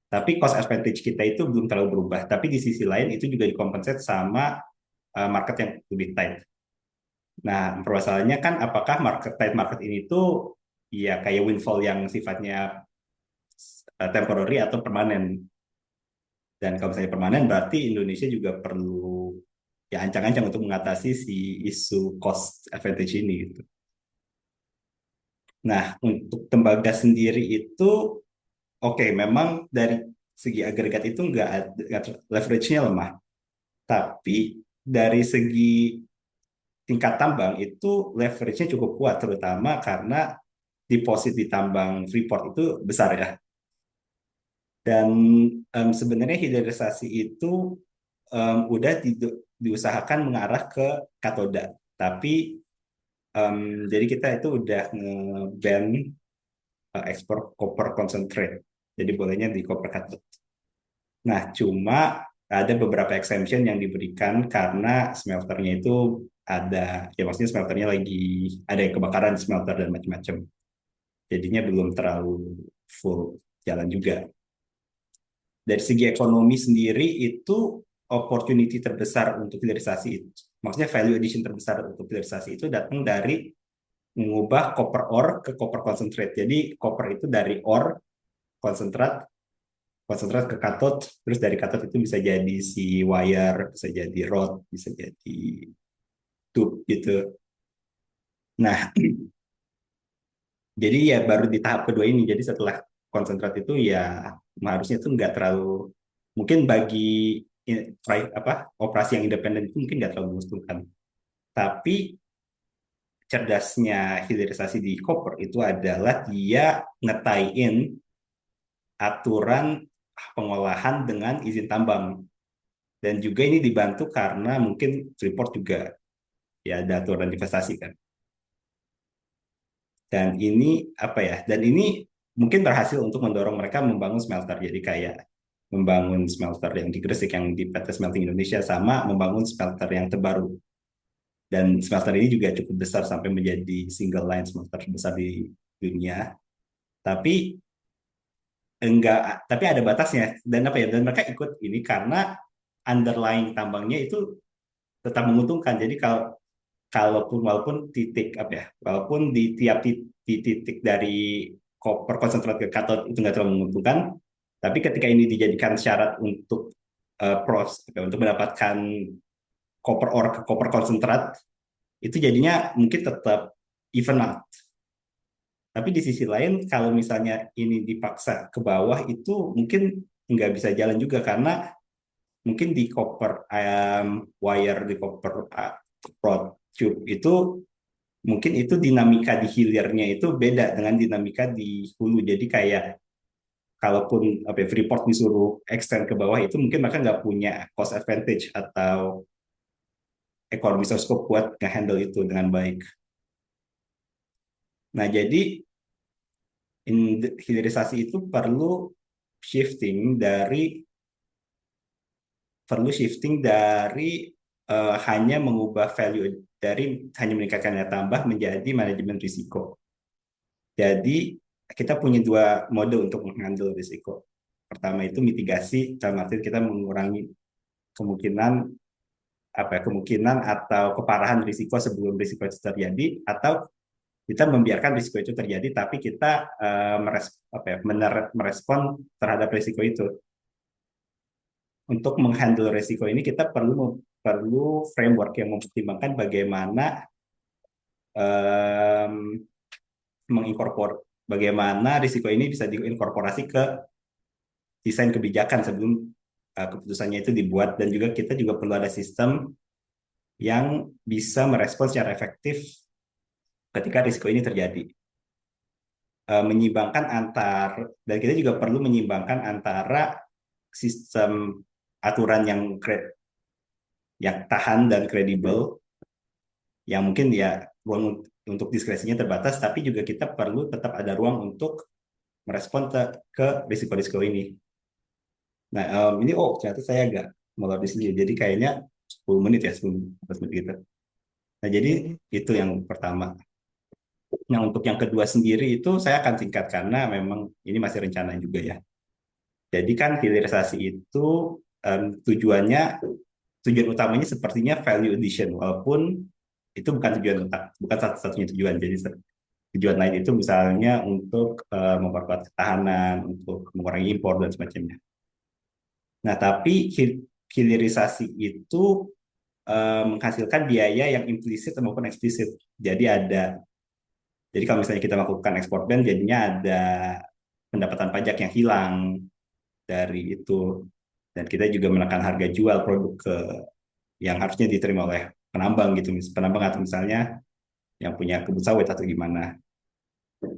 Tapi cost advantage kita itu belum terlalu berubah. Tapi di sisi lain itu juga dikompensate sama market yang lebih tight. Nah, permasalahannya kan apakah tight market ini tuh ya kayak windfall yang sifatnya temporary atau permanen. Dan kalau misalnya permanen berarti Indonesia juga perlu ya ancang-ancang untuk mengatasi si isu cost advantage ini gitu. Nah, untuk tembaga sendiri itu oke, memang dari segi agregat itu leverage-nya lemah. Tapi dari segi tingkat tambang itu leverage-nya cukup kuat, terutama karena deposit di tambang Freeport itu besar ya. Dan sebenarnya hilirisasi itu udah diusahakan mengarah ke katoda. Tapi jadi kita itu udah nge-ban ekspor copper concentrate. Jadi bolehnya di copper cathode. Nah, cuma ada beberapa exemption yang diberikan karena smelternya itu ya maksudnya smelternya lagi ada yang kebakaran di smelter dan macam-macam. Jadinya belum terlalu full jalan juga. Dari segi ekonomi sendiri itu opportunity terbesar untuk hilirisasi itu. Maksudnya value addition terbesar untuk hilirisasi itu datang dari mengubah copper ore ke copper concentrate. Jadi copper itu dari ore konsentrat konsentrat ke katot, terus dari katot itu bisa jadi si wire, bisa jadi rod, bisa jadi tube gitu. Nah, jadi ya baru di tahap kedua ini. Jadi setelah konsentrat itu ya harusnya itu nggak terlalu mungkin bagi operasi yang independen itu mungkin nggak terlalu menguntungkan. Tapi cerdasnya hilirisasi di copper itu adalah dia ngetain aturan pengolahan dengan izin tambang. Dan juga ini dibantu karena mungkin Freeport juga ya ada aturan investasi kan. Dan ini apa ya? Dan ini mungkin berhasil untuk mendorong mereka membangun smelter. Jadi kayak membangun smelter yang di Gresik, yang di PT Smelting Indonesia, sama membangun smelter yang terbaru. Dan smelter ini juga cukup besar sampai menjadi single line smelter terbesar di dunia. Tapi tapi ada batasnya. Dan apa ya? Dan mereka ikut ini karena underlying tambangnya itu tetap menguntungkan. Jadi walaupun titik apa ya, walaupun di tiap titik dari koper konsentrat ke katot itu nggak terlalu menguntungkan, tapi ketika ini dijadikan syarat untuk untuk mendapatkan koper ore ke koper konsentrat, itu jadinya mungkin tetap even out. Tapi di sisi lain, kalau misalnya ini dipaksa ke bawah, itu mungkin nggak bisa jalan juga karena mungkin di koper wire di koper rod tube itu mungkin itu dinamika di hilirnya itu beda dengan dinamika di hulu. Jadi kayak kalaupun apa ya, Freeport disuruh extend ke bawah itu mungkin mereka nggak punya cost advantage atau economies of scope buat nge-handle itu dengan baik. Nah, jadi hilirisasi itu shifting dari hanya mengubah value dari hanya meningkatkan nilai tambah menjadi manajemen risiko. Jadi kita punya dua mode untuk menghandle risiko. Pertama itu mitigasi, dalam arti kita mengurangi kemungkinan kemungkinan atau keparahan risiko sebelum risiko itu terjadi, atau kita membiarkan risiko itu terjadi tapi kita merespon terhadap risiko itu. Untuk menghandle risiko ini kita perlu framework yang mempertimbangkan bagaimana um, bagaimana risiko ini bisa diinkorporasi ke desain kebijakan sebelum keputusannya itu dibuat, dan juga kita juga perlu ada sistem yang bisa merespons secara efektif ketika risiko ini terjadi. Dan kita juga perlu menyimbangkan antara sistem aturan yang tahan dan kredibel, yang mungkin ya ruang untuk diskresinya terbatas, tapi juga kita perlu tetap ada ruang untuk merespon ke risiko-risiko ini. Nah, ini ternyata saya agak molor di sini. Jadi kayaknya 10 menit ya, 10 menit gitu. Nah, jadi itu yang pertama. Nah, untuk yang kedua sendiri itu saya akan singkat karena memang ini masih rencana juga ya. Jadi kan hilirisasi itu tujuan utamanya sepertinya value addition, walaupun itu bukan satu-satunya tujuan. Jadi tujuan lain itu misalnya untuk memperkuat ketahanan, untuk mengurangi impor dan semacamnya. Nah, tapi hilirisasi itu menghasilkan biaya yang implisit maupun eksplisit. Jadi kalau misalnya kita melakukan ekspor ban, jadinya ada pendapatan pajak yang hilang dari itu. Dan kita juga menekan harga jual produk yang harusnya diterima oleh penambang gitu, penambang atau misalnya yang punya kebun sawit atau gimana.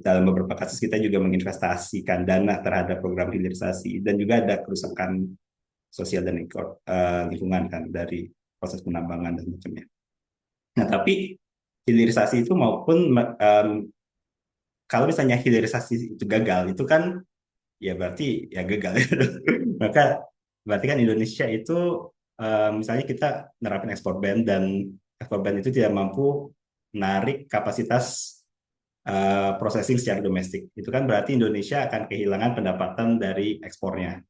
Dalam beberapa kasus kita juga menginvestasikan dana terhadap program hilirisasi, dan juga ada kerusakan sosial dan lingkungan kan dari proses penambangan dan macamnya. Nah, tapi hilirisasi itu kalau misalnya hilirisasi itu gagal, itu kan ya berarti ya gagal. Maka berarti kan Indonesia itu misalnya kita nerapin ekspor ban, dan ekspor ban itu tidak mampu menarik kapasitas processing secara domestik. Itu kan berarti Indonesia akan kehilangan pendapatan dari ekspornya.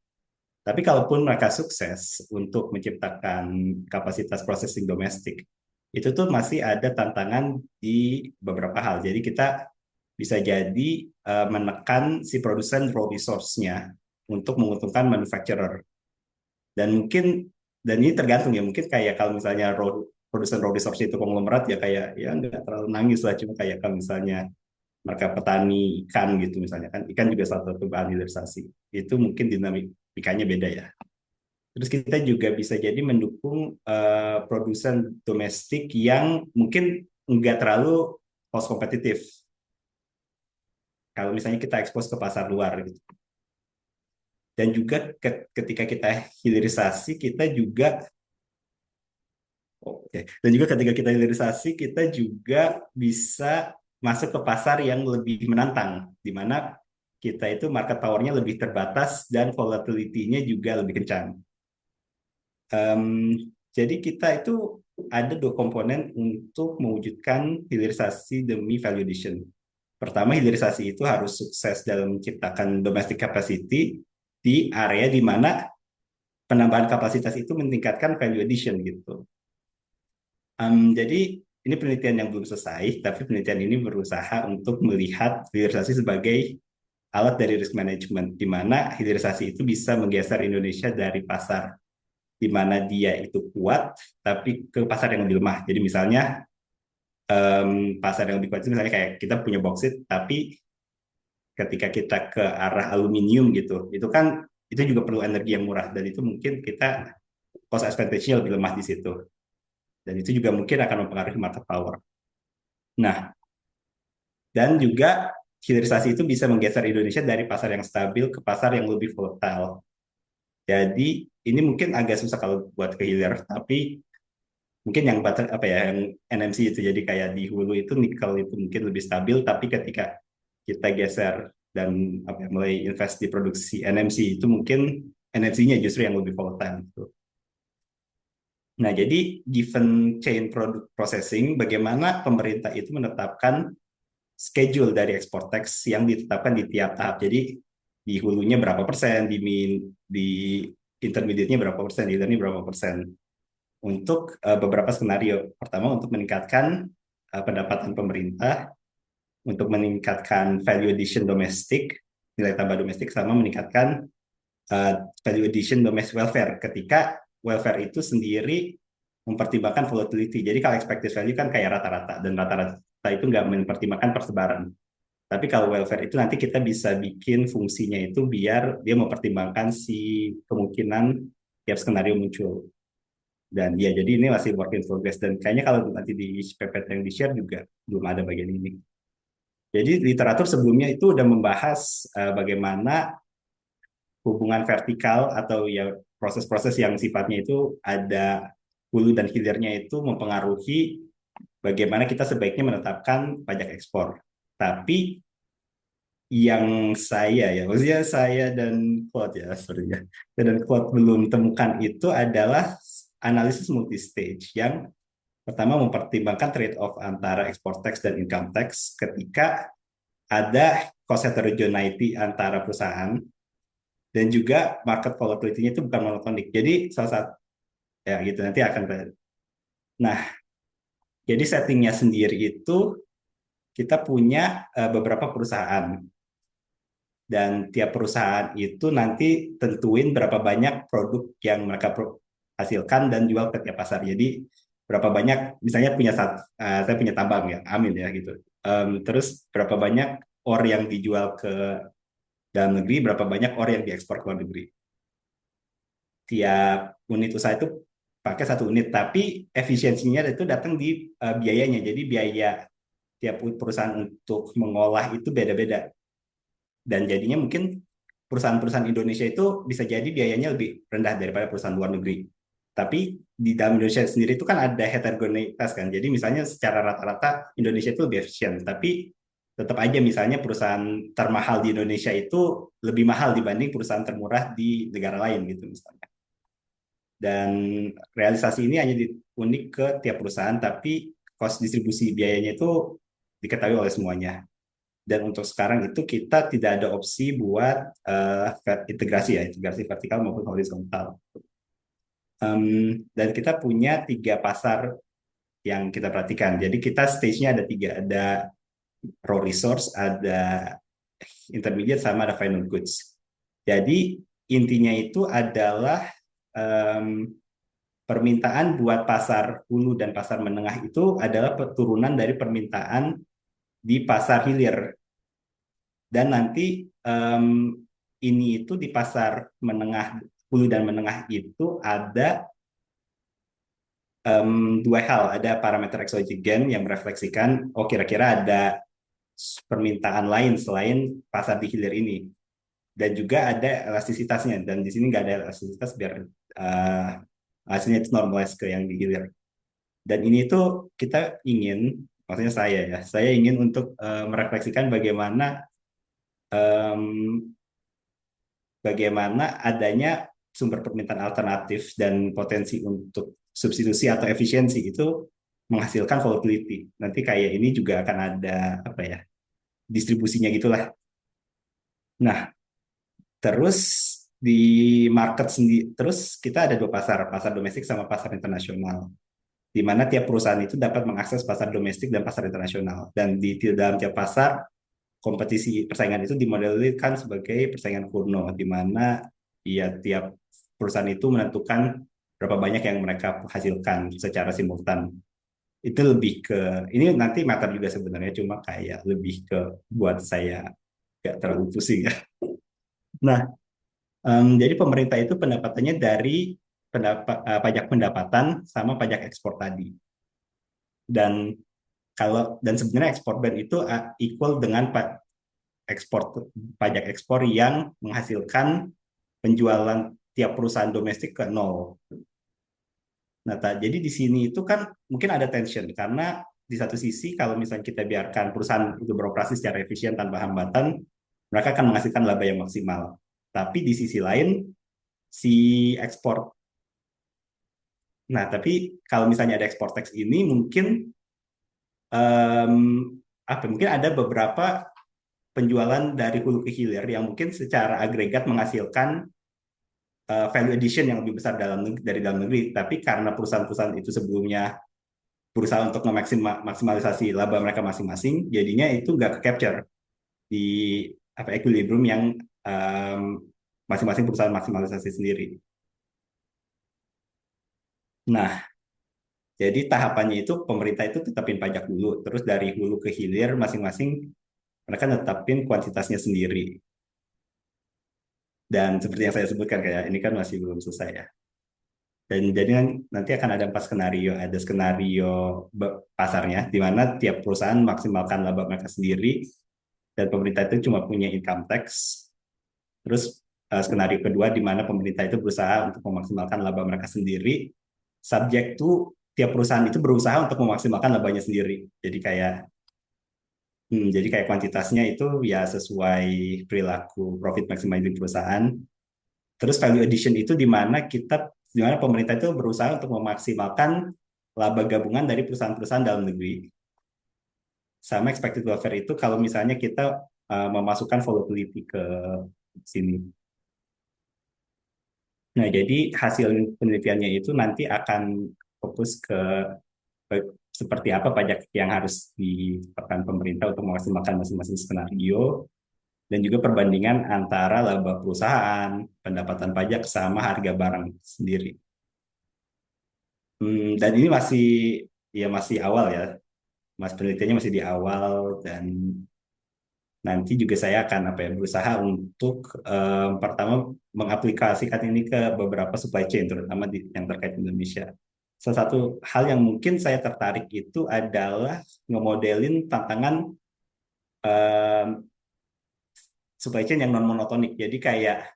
Tapi kalaupun mereka sukses untuk menciptakan kapasitas processing domestik, itu tuh masih ada tantangan di beberapa hal. Jadi kita bisa jadi menekan si produsen raw resource-nya untuk menguntungkan manufacturer. Dan ini tergantung ya, mungkin kayak kalau misalnya produsen raw resource itu konglomerat ya kayak ya nggak terlalu nangis lah, cuma kayak kalau misalnya mereka petani ikan gitu misalnya, kan ikan juga salah satu bahan hilirisasi, itu mungkin dinamikanya beda ya. Terus kita juga bisa jadi mendukung produsen domestik yang mungkin nggak terlalu cost kompetitif kalau misalnya kita ekspos ke pasar luar gitu. Dan juga ketika kita hilirisasi kita juga Dan juga ketika kita hilirisasi, kita juga bisa masuk ke pasar yang lebih menantang, di mana kita itu market power-nya lebih terbatas dan volatility-nya juga lebih kencang. Em, jadi kita itu ada dua komponen untuk mewujudkan hilirisasi demi value addition. Pertama, hilirisasi itu harus sukses dalam menciptakan domestic capacity di area di mana penambahan kapasitas itu meningkatkan value addition gitu. Jadi ini penelitian yang belum selesai, tapi penelitian ini berusaha untuk melihat hilirisasi sebagai alat dari risk management, di mana hilirisasi itu bisa menggeser Indonesia dari pasar di mana dia itu kuat, tapi ke pasar yang lebih lemah. Jadi misalnya pasar yang lebih kuat itu misalnya kayak kita punya boksit, tapi ketika kita ke arah aluminium gitu, itu kan itu juga perlu energi yang murah dan itu mungkin kita cost advantage-nya lebih lemah di situ. Dan itu juga mungkin akan mempengaruhi market power. Nah, dan juga hilirisasi itu bisa menggeser Indonesia dari pasar yang stabil ke pasar yang lebih volatile. Jadi ini mungkin agak susah kalau buat ke hilir, tapi mungkin yang apa ya yang NMC itu jadi kayak di hulu itu nikel itu mungkin lebih stabil, tapi ketika kita geser dan apa ya, mulai invest di produksi NMC itu mungkin NMC-nya justru yang lebih volatile gitu. Nah, jadi given chain product processing, bagaimana pemerintah itu menetapkan schedule dari export tax yang ditetapkan di tiap tahap. Jadi di hulunya berapa persen, di intermediate-nya berapa persen, di hilirnya berapa persen. Untuk beberapa skenario. Pertama, untuk meningkatkan pendapatan pemerintah, untuk meningkatkan value addition domestik, nilai tambah domestik, sama meningkatkan value addition domestic welfare. Ketika welfare itu sendiri mempertimbangkan volatility. Jadi kalau expected value kan kayak rata-rata, dan rata-rata itu nggak mempertimbangkan persebaran. Tapi kalau welfare itu nanti kita bisa bikin fungsinya itu biar dia mempertimbangkan si kemungkinan tiap skenario muncul. Dan ya jadi ini masih work in progress dan kayaknya kalau nanti di PPT yang di-share juga belum ada bagian ini. Jadi literatur sebelumnya itu udah membahas bagaimana hubungan vertikal atau ya proses-proses yang sifatnya itu ada hulu dan hilirnya itu mempengaruhi bagaimana kita sebaiknya menetapkan pajak ekspor. Tapi yang maksudnya saya dan Claude ya, sorry ya, dan Claude belum temukan itu adalah analisis multi-stage yang pertama mempertimbangkan trade-off antara export tax dan income tax ketika ada cost heterogeneity antara perusahaan dan juga market volatility-nya itu bukan monotonik. Jadi salah satu ya gitu nanti akan. Nah, jadi settingnya sendiri itu kita punya beberapa perusahaan dan tiap perusahaan itu nanti tentuin berapa banyak produk yang mereka hasilkan dan jual ke tiap pasar. Jadi berapa banyak misalnya saya punya tambang ya, amin ya gitu. Terus berapa banyak ore yang dijual ke dalam negeri, berapa banyak ore yang diekspor ke luar negeri. Tiap unit usaha itu pakai satu unit, tapi efisiensinya itu datang di biayanya. Jadi biaya tiap perusahaan untuk mengolah itu beda-beda. Dan jadinya mungkin perusahaan-perusahaan Indonesia itu bisa jadi biayanya lebih rendah daripada perusahaan luar negeri. Tapi di dalam Indonesia sendiri itu kan ada heterogenitas kan. Jadi misalnya secara rata-rata Indonesia itu lebih efisien, tapi tetap aja misalnya perusahaan termahal di Indonesia itu lebih mahal dibanding perusahaan termurah di negara lain gitu misalnya. Dan realisasi ini hanya unik ke tiap perusahaan, tapi cost distribusi biayanya itu diketahui oleh semuanya. Dan untuk sekarang itu kita tidak ada opsi buat integrasi ya, integrasi vertikal maupun horizontal. Dan kita punya 3 pasar yang kita perhatikan. Jadi kita stage-nya ada 3, ada raw resource, ada intermediate, sama ada final goods. Jadi intinya itu adalah permintaan buat pasar hulu dan pasar menengah itu adalah turunan dari permintaan di pasar hilir. Dan nanti ini itu di pasar menengah, hulu dan menengah itu ada 2 hal. Ada parameter eksogen yang merefleksikan, oh kira-kira ada permintaan lain selain pasar di hilir ini. Dan juga ada elastisitasnya. Dan di sini nggak ada elastisitas biar hasilnya itu normalize ke yang di hilir. Dan ini tuh kita ingin, maksudnya saya ingin untuk merefleksikan bagaimana em, bagaimana adanya sumber permintaan alternatif dan potensi untuk substitusi atau efisiensi itu menghasilkan volatility. Nanti kayak ini juga akan ada apa ya, distribusinya gitulah. Nah, terus di market sendiri, terus kita ada dua pasar, pasar domestik sama pasar internasional, di mana tiap perusahaan itu dapat mengakses pasar domestik dan pasar internasional. Dan di dalam tiap pasar, kompetisi persaingan itu dimodelkan sebagai persaingan kurno, di mana ya tiap perusahaan itu menentukan berapa banyak yang mereka hasilkan secara simultan. Itu lebih ke, ini nanti matter juga sebenarnya, cuma kayak lebih ke buat saya gak terlalu pusing ya. Nah, jadi pemerintah itu pendapatannya dari pajak pendapatan sama pajak ekspor tadi. Dan dan sebenarnya ekspor ban itu equal dengan pajak ekspor yang menghasilkan penjualan tiap perusahaan domestik ke nol. Nah, jadi di sini itu kan mungkin ada tension karena di satu sisi kalau misalnya kita biarkan perusahaan itu beroperasi secara efisien tanpa hambatan, mereka akan menghasilkan laba yang maksimal. Tapi di sisi lain si ekspor. Nah, tapi kalau misalnya ada ekspor tax ini mungkin um, mungkin ada beberapa penjualan dari hulu ke hilir yang mungkin secara agregat menghasilkan value addition yang lebih besar dari dalam negeri. Tapi karena perusahaan-perusahaan itu sebelumnya berusaha untuk memaksimalisasi laba mereka masing-masing, jadinya itu nggak ke-capture di equilibrium yang masing-masing perusahaan maksimalisasi sendiri. Nah, jadi tahapannya itu pemerintah itu tetapin pajak dulu, terus dari hulu ke hilir masing-masing mereka tetapin kuantitasnya sendiri. Dan seperti yang saya sebutkan kayak ini kan masih belum selesai ya. Dan jadi nanti akan ada 4 skenario. Ada skenario pasarnya, di mana tiap perusahaan maksimalkan laba mereka sendiri, dan pemerintah itu cuma punya income tax. Terus skenario kedua, di mana pemerintah itu berusaha untuk memaksimalkan laba mereka sendiri, subject to tiap perusahaan itu berusaha untuk memaksimalkan labanya sendiri. Jadi kayak kuantitasnya itu ya sesuai perilaku profit maximizing perusahaan. Terus value addition itu di mana pemerintah itu berusaha untuk memaksimalkan laba gabungan dari perusahaan-perusahaan dalam negeri. Sama expected welfare itu kalau misalnya kita memasukkan volatility ke sini. Nah, jadi hasil penelitiannya itu nanti akan fokus ke seperti apa pajak yang harus ditetapkan pemerintah untuk memaksimalkan masing-masing skenario, dan juga perbandingan antara laba perusahaan, pendapatan pajak, sama harga barang sendiri. Dan ini masih awal ya, mas penelitiannya masih di awal, dan nanti juga saya akan berusaha untuk pertama mengaplikasikan ini ke beberapa supply chain, terutama yang terkait Indonesia. Salah satu hal yang mungkin saya tertarik itu adalah ngemodelin tantangan um, supply chain yang non monotonik. Jadi kayak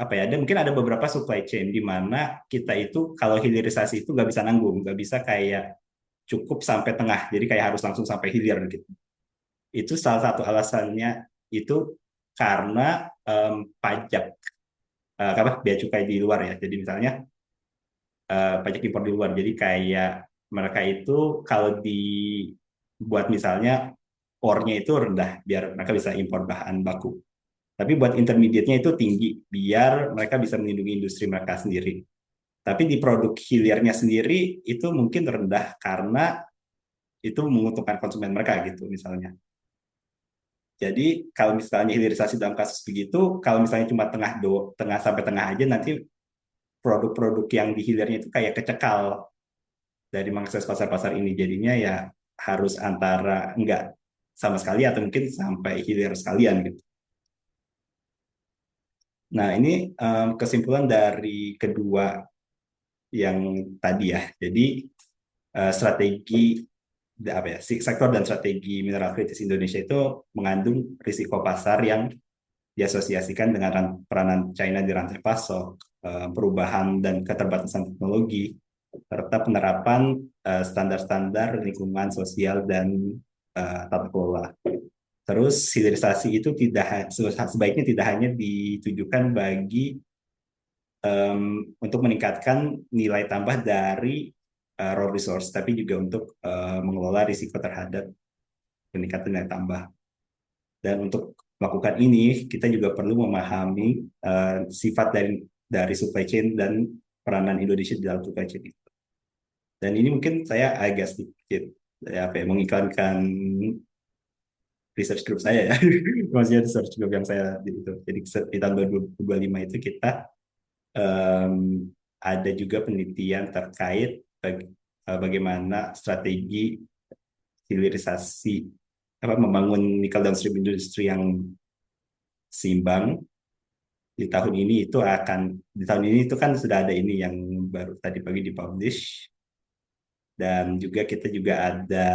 ada mungkin ada beberapa supply chain di mana kita itu kalau hilirisasi itu nggak bisa nanggung, nggak bisa kayak cukup sampai tengah, jadi kayak harus langsung sampai hilir gitu. Itu salah satu alasannya itu karena pajak bea cukai di luar ya. Jadi misalnya pajak impor di luar. Jadi kayak mereka itu kalau dibuat misalnya core-nya itu rendah biar mereka bisa impor bahan baku. Tapi buat intermediate-nya itu tinggi biar mereka bisa melindungi industri mereka sendiri. Tapi di produk hilirnya sendiri itu mungkin rendah karena itu menguntungkan konsumen mereka gitu misalnya. Jadi kalau misalnya hilirisasi dalam kasus begitu, kalau misalnya cuma tengah sampai tengah aja, nanti produk-produk yang di hilirnya itu kayak kecekal dari mengakses pasar-pasar ini. Jadinya ya harus antara enggak sama sekali atau mungkin sampai hilir sekalian gitu. Nah, ini kesimpulan dari kedua yang tadi ya. Jadi strategi sektor dan strategi mineral kritis Indonesia itu mengandung risiko pasar yang diasosiasikan dengan peranan China di rantai pasok, perubahan dan keterbatasan teknologi, serta penerapan standar-standar lingkungan sosial dan tata kelola. Terus hilirisasi itu sebaiknya tidak hanya ditujukan bagi untuk meningkatkan nilai tambah dari raw resource, tapi juga untuk mengelola risiko terhadap peningkatan nilai tambah. Dan untuk melakukan ini, kita juga perlu memahami sifat dari supply chain dan peranan Indonesia di dalam supply chain itu. Dan ini mungkin saya agak sedikit mengiklankan research group saya ya, maksudnya research group yang saya itu. Jadi di tahun 2025 itu kita ada juga penelitian terkait bagaimana strategi hilirisasi membangun nikel downstream industri yang seimbang di tahun ini itu kan sudah ada ini yang baru tadi pagi dipublish, dan juga kita juga ada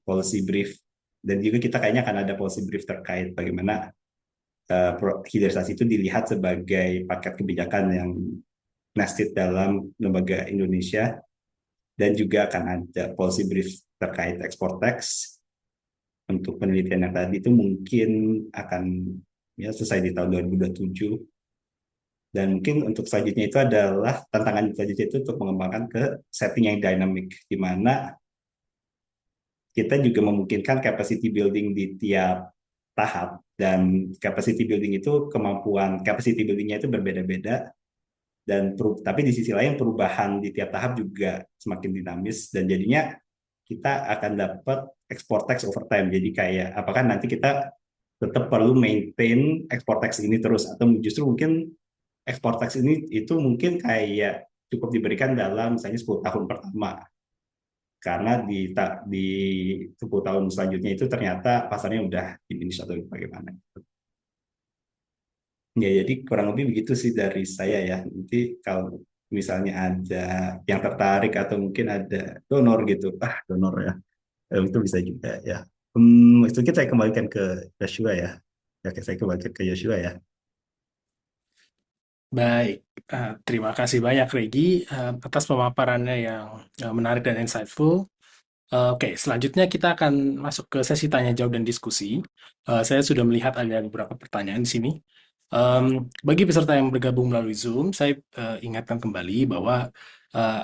policy brief, dan juga kita kayaknya akan ada policy brief terkait bagaimana hilirisasi itu dilihat sebagai paket kebijakan yang nested dalam lembaga Indonesia, dan juga akan ada policy brief terkait export tax. Untuk penelitian yang tadi itu mungkin akan selesai di tahun 2027. Dan mungkin untuk selanjutnya itu adalah tantangan selanjutnya itu untuk mengembangkan ke setting yang dynamic, di mana kita juga memungkinkan capacity building di tiap tahap, dan capacity building itu kemampuan capacity buildingnya itu berbeda-beda, dan tapi di sisi lain perubahan di tiap tahap juga semakin dinamis, dan jadinya kita akan dapat export tax over time. Jadi kayak apakah nanti kita tetap perlu maintain export tax ini terus, atau justru mungkin export tax ini itu mungkin kayak cukup diberikan dalam misalnya 10 tahun pertama, karena di 10 tahun selanjutnya itu ternyata pasarnya udah diminish atau bagaimana. Ya, jadi kurang lebih begitu sih dari saya ya. Nanti kalau misalnya ada yang tertarik atau mungkin ada donor gitu, donor ya, itu bisa juga ya. Itu kita saya kembalikan ke Joshua ya. Oke, saya kembalikan ke Joshua ya. Baik, terima kasih banyak Regi atas pemaparannya yang menarik dan insightful. Oke, selanjutnya kita akan masuk ke sesi tanya jawab dan diskusi. Saya sudah melihat ada beberapa pertanyaan di sini. Bagi peserta yang bergabung melalui Zoom, saya ingatkan kembali bahwa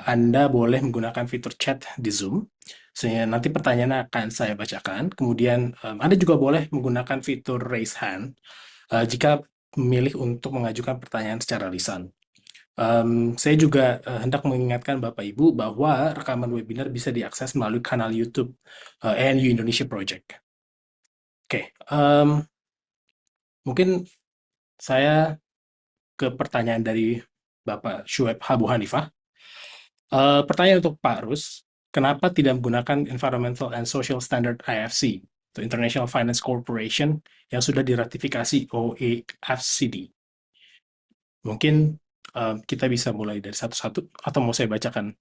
Anda boleh menggunakan fitur chat di Zoom. Sehingga nanti pertanyaannya akan saya bacakan. Kemudian Anda juga boleh menggunakan fitur raise hand jika memilih untuk mengajukan pertanyaan secara lisan. Saya juga hendak mengingatkan Bapak Ibu bahwa rekaman webinar bisa diakses melalui kanal YouTube ANU Indonesia Project. Oke, mungkin saya ke pertanyaan dari Bapak Syuaib Abu Hanifah. Pertanyaan untuk Pak Rus, kenapa tidak menggunakan Environmental and Social Standard IFC, atau International Finance Corporation, yang sudah diratifikasi OECD? Mungkin kita bisa mulai dari satu-satu, atau mau saya bacakan?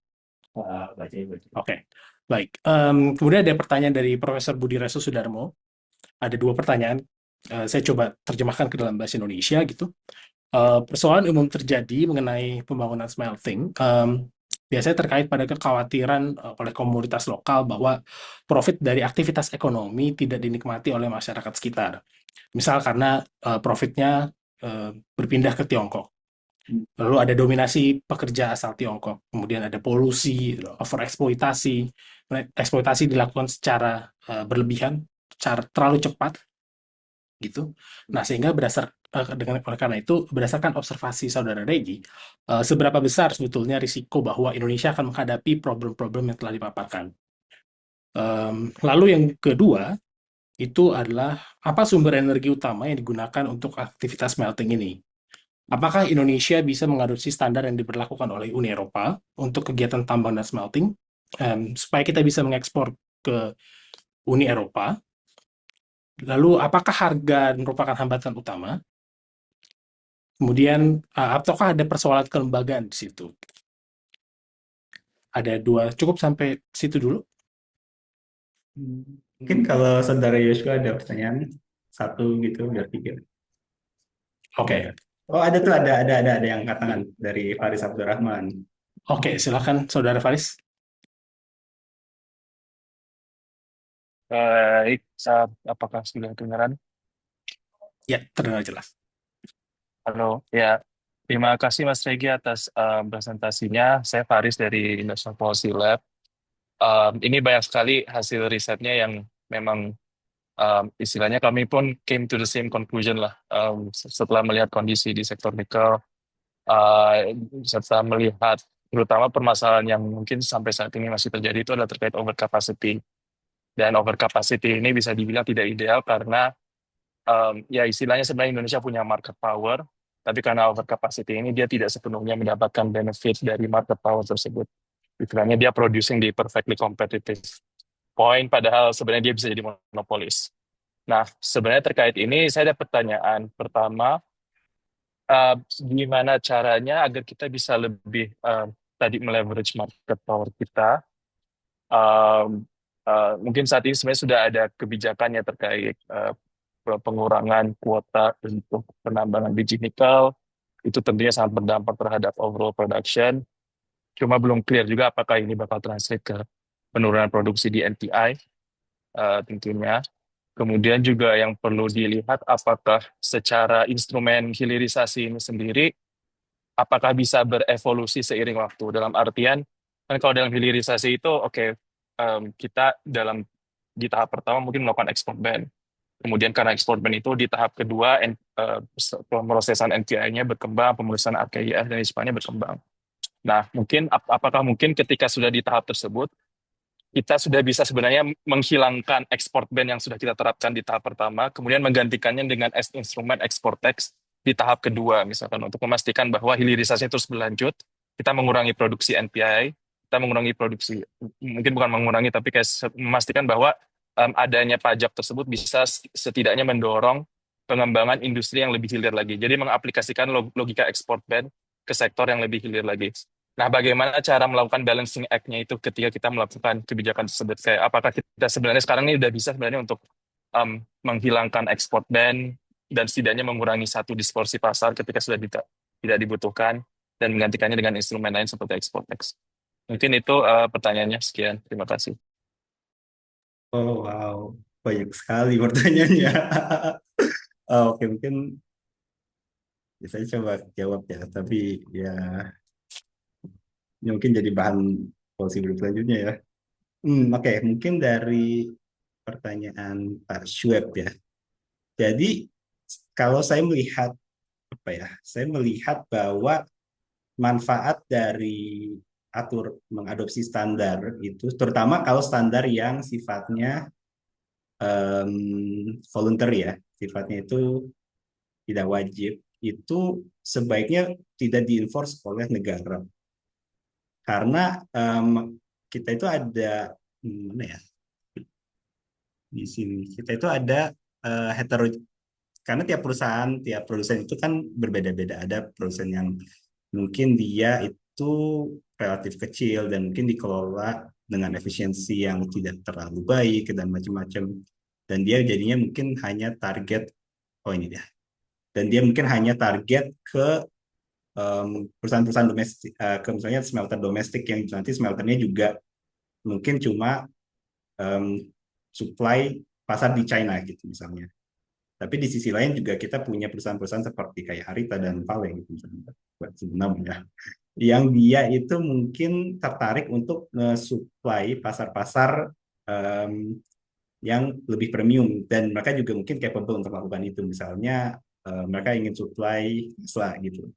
Baca. Oke, baik. Kemudian ada pertanyaan dari Profesor Budi Reso Sudarmo. Ada dua pertanyaan. Saya coba terjemahkan ke dalam bahasa Indonesia gitu. Persoalan umum terjadi mengenai pembangunan smelting biasanya terkait pada kekhawatiran oleh komunitas lokal bahwa profit dari aktivitas ekonomi tidak dinikmati oleh masyarakat sekitar. Misal karena profitnya berpindah ke Tiongkok. Lalu ada dominasi pekerja asal Tiongkok, kemudian ada polusi, overeksploitasi, eksploitasi dilakukan secara berlebihan, secara terlalu cepat, gitu. Nah, sehingga oleh karena itu, berdasarkan observasi saudara Regi, seberapa besar sebetulnya risiko bahwa Indonesia akan menghadapi problem-problem yang telah dipaparkan. Lalu yang kedua, itu adalah apa sumber energi utama yang digunakan untuk aktivitas smelting ini? Apakah Indonesia bisa mengadopsi standar yang diberlakukan oleh Uni Eropa untuk kegiatan tambang dan smelting, supaya kita bisa mengekspor ke Uni Eropa? Lalu, apakah harga merupakan hambatan utama? Kemudian, ataukah ada persoalan kelembagaan di situ? Ada dua, cukup sampai situ dulu. Mungkin kalau saudara Joshua ada pertanyaan satu gitu biar pikir. Oke, Oh, ada tuh, ada yang katakan dari Faris Abdurrahman. oke, silakan saudara Faris. Baik, apakah sudah kedengaran? Ya, terdengar jelas. Halo, ya. Terima kasih Mas Regi atas presentasinya. Saya Faris dari National Policy Lab. Ini banyak sekali hasil risetnya yang memang istilahnya kami pun came to the same conclusion lah setelah melihat kondisi di sektor nikel, uh, serta melihat terutama permasalahan yang mungkin sampai saat ini masih terjadi itu adalah terkait overcapacity. Dan overcapacity ini bisa dibilang tidak ideal karena ya istilahnya sebenarnya Indonesia punya market power, tapi karena overcapacity ini dia tidak sepenuhnya mendapatkan benefit dari market power tersebut. Istilahnya dia producing di perfectly competitive point, padahal sebenarnya dia bisa jadi monopolis. Nah, sebenarnya terkait ini saya ada pertanyaan. Pertama, eh, gimana caranya agar kita bisa lebih tadi meleverage market power kita. Um, Mungkin saat ini sebenarnya sudah ada kebijakannya terkait pengurangan kuota untuk penambangan biji nikel. Itu tentunya sangat berdampak terhadap overall production. Cuma belum clear juga apakah ini bakal translate ke penurunan produksi di NPI tentunya. Kemudian juga yang perlu dilihat apakah secara instrumen hilirisasi ini sendiri apakah bisa berevolusi seiring waktu. Dalam artian, kan kalau dalam hilirisasi itu, oke, kita di tahap pertama mungkin melakukan ekspor ban. Kemudian karena ekspor ban itu di tahap kedua, pemrosesan NPI-nya berkembang, pemeriksaan RKIF dan sebagainya berkembang. Nah, apakah mungkin ketika sudah di tahap tersebut, kita sudah bisa sebenarnya menghilangkan ekspor ban yang sudah kita terapkan di tahap pertama, kemudian menggantikannya dengan instrumen ekspor tax di tahap kedua, misalkan untuk memastikan bahwa hilirisasi terus berlanjut, kita mengurangi produksi NPI, kita mengurangi produksi, mungkin bukan mengurangi, tapi kayak memastikan bahwa adanya pajak tersebut bisa setidaknya mendorong pengembangan industri yang lebih hilir lagi. Jadi mengaplikasikan logika ekspor ban ke sektor yang lebih hilir lagi. Nah, bagaimana cara melakukan balancing act-nya itu ketika kita melakukan kebijakan tersebut? Kayak apakah kita sebenarnya sekarang ini udah bisa sebenarnya untuk menghilangkan ekspor ban dan setidaknya mengurangi satu distorsi pasar ketika sudah tidak dibutuhkan dan menggantikannya dengan instrumen lain seperti ekspor tax. Mungkin itu pertanyaannya. Sekian. Terima kasih. Oh, wow. Banyak sekali pertanyaannya. Oke, mungkin saya coba jawab ya. Tapi ya, ini mungkin jadi bahan policy berikutnya ya. Oke, mungkin dari pertanyaan Pak Syueb ya. Jadi, kalau saya melihat apa ya? Saya melihat bahwa manfaat dari mengadopsi standar itu, terutama kalau standar yang sifatnya voluntary ya, sifatnya itu tidak wajib, itu sebaiknya tidak dienforce oleh negara, karena kita itu ada mana ya, di sini kita itu ada hetero, karena tiap perusahaan itu kan berbeda-beda. Ada perusahaan yang mungkin dia itu relatif kecil dan mungkin dikelola dengan efisiensi yang tidak terlalu baik dan macam-macam, dan dia jadinya mungkin hanya target, oh ini dia, dan dia mungkin hanya target ke perusahaan-perusahaan domestik, ke misalnya smelter domestik yang nanti smelternya juga mungkin cuma um, supply pasar di China gitu misalnya. Tapi di sisi lain juga kita punya perusahaan-perusahaan seperti kayak Harita dan Vale gitu misalnya, buat sebenarnya, yang dia itu mungkin tertarik untuk supply pasar-pasar um, yang lebih premium, dan mereka juga mungkin capable untuk melakukan itu. Misalnya mereka ingin supply Tesla gitu,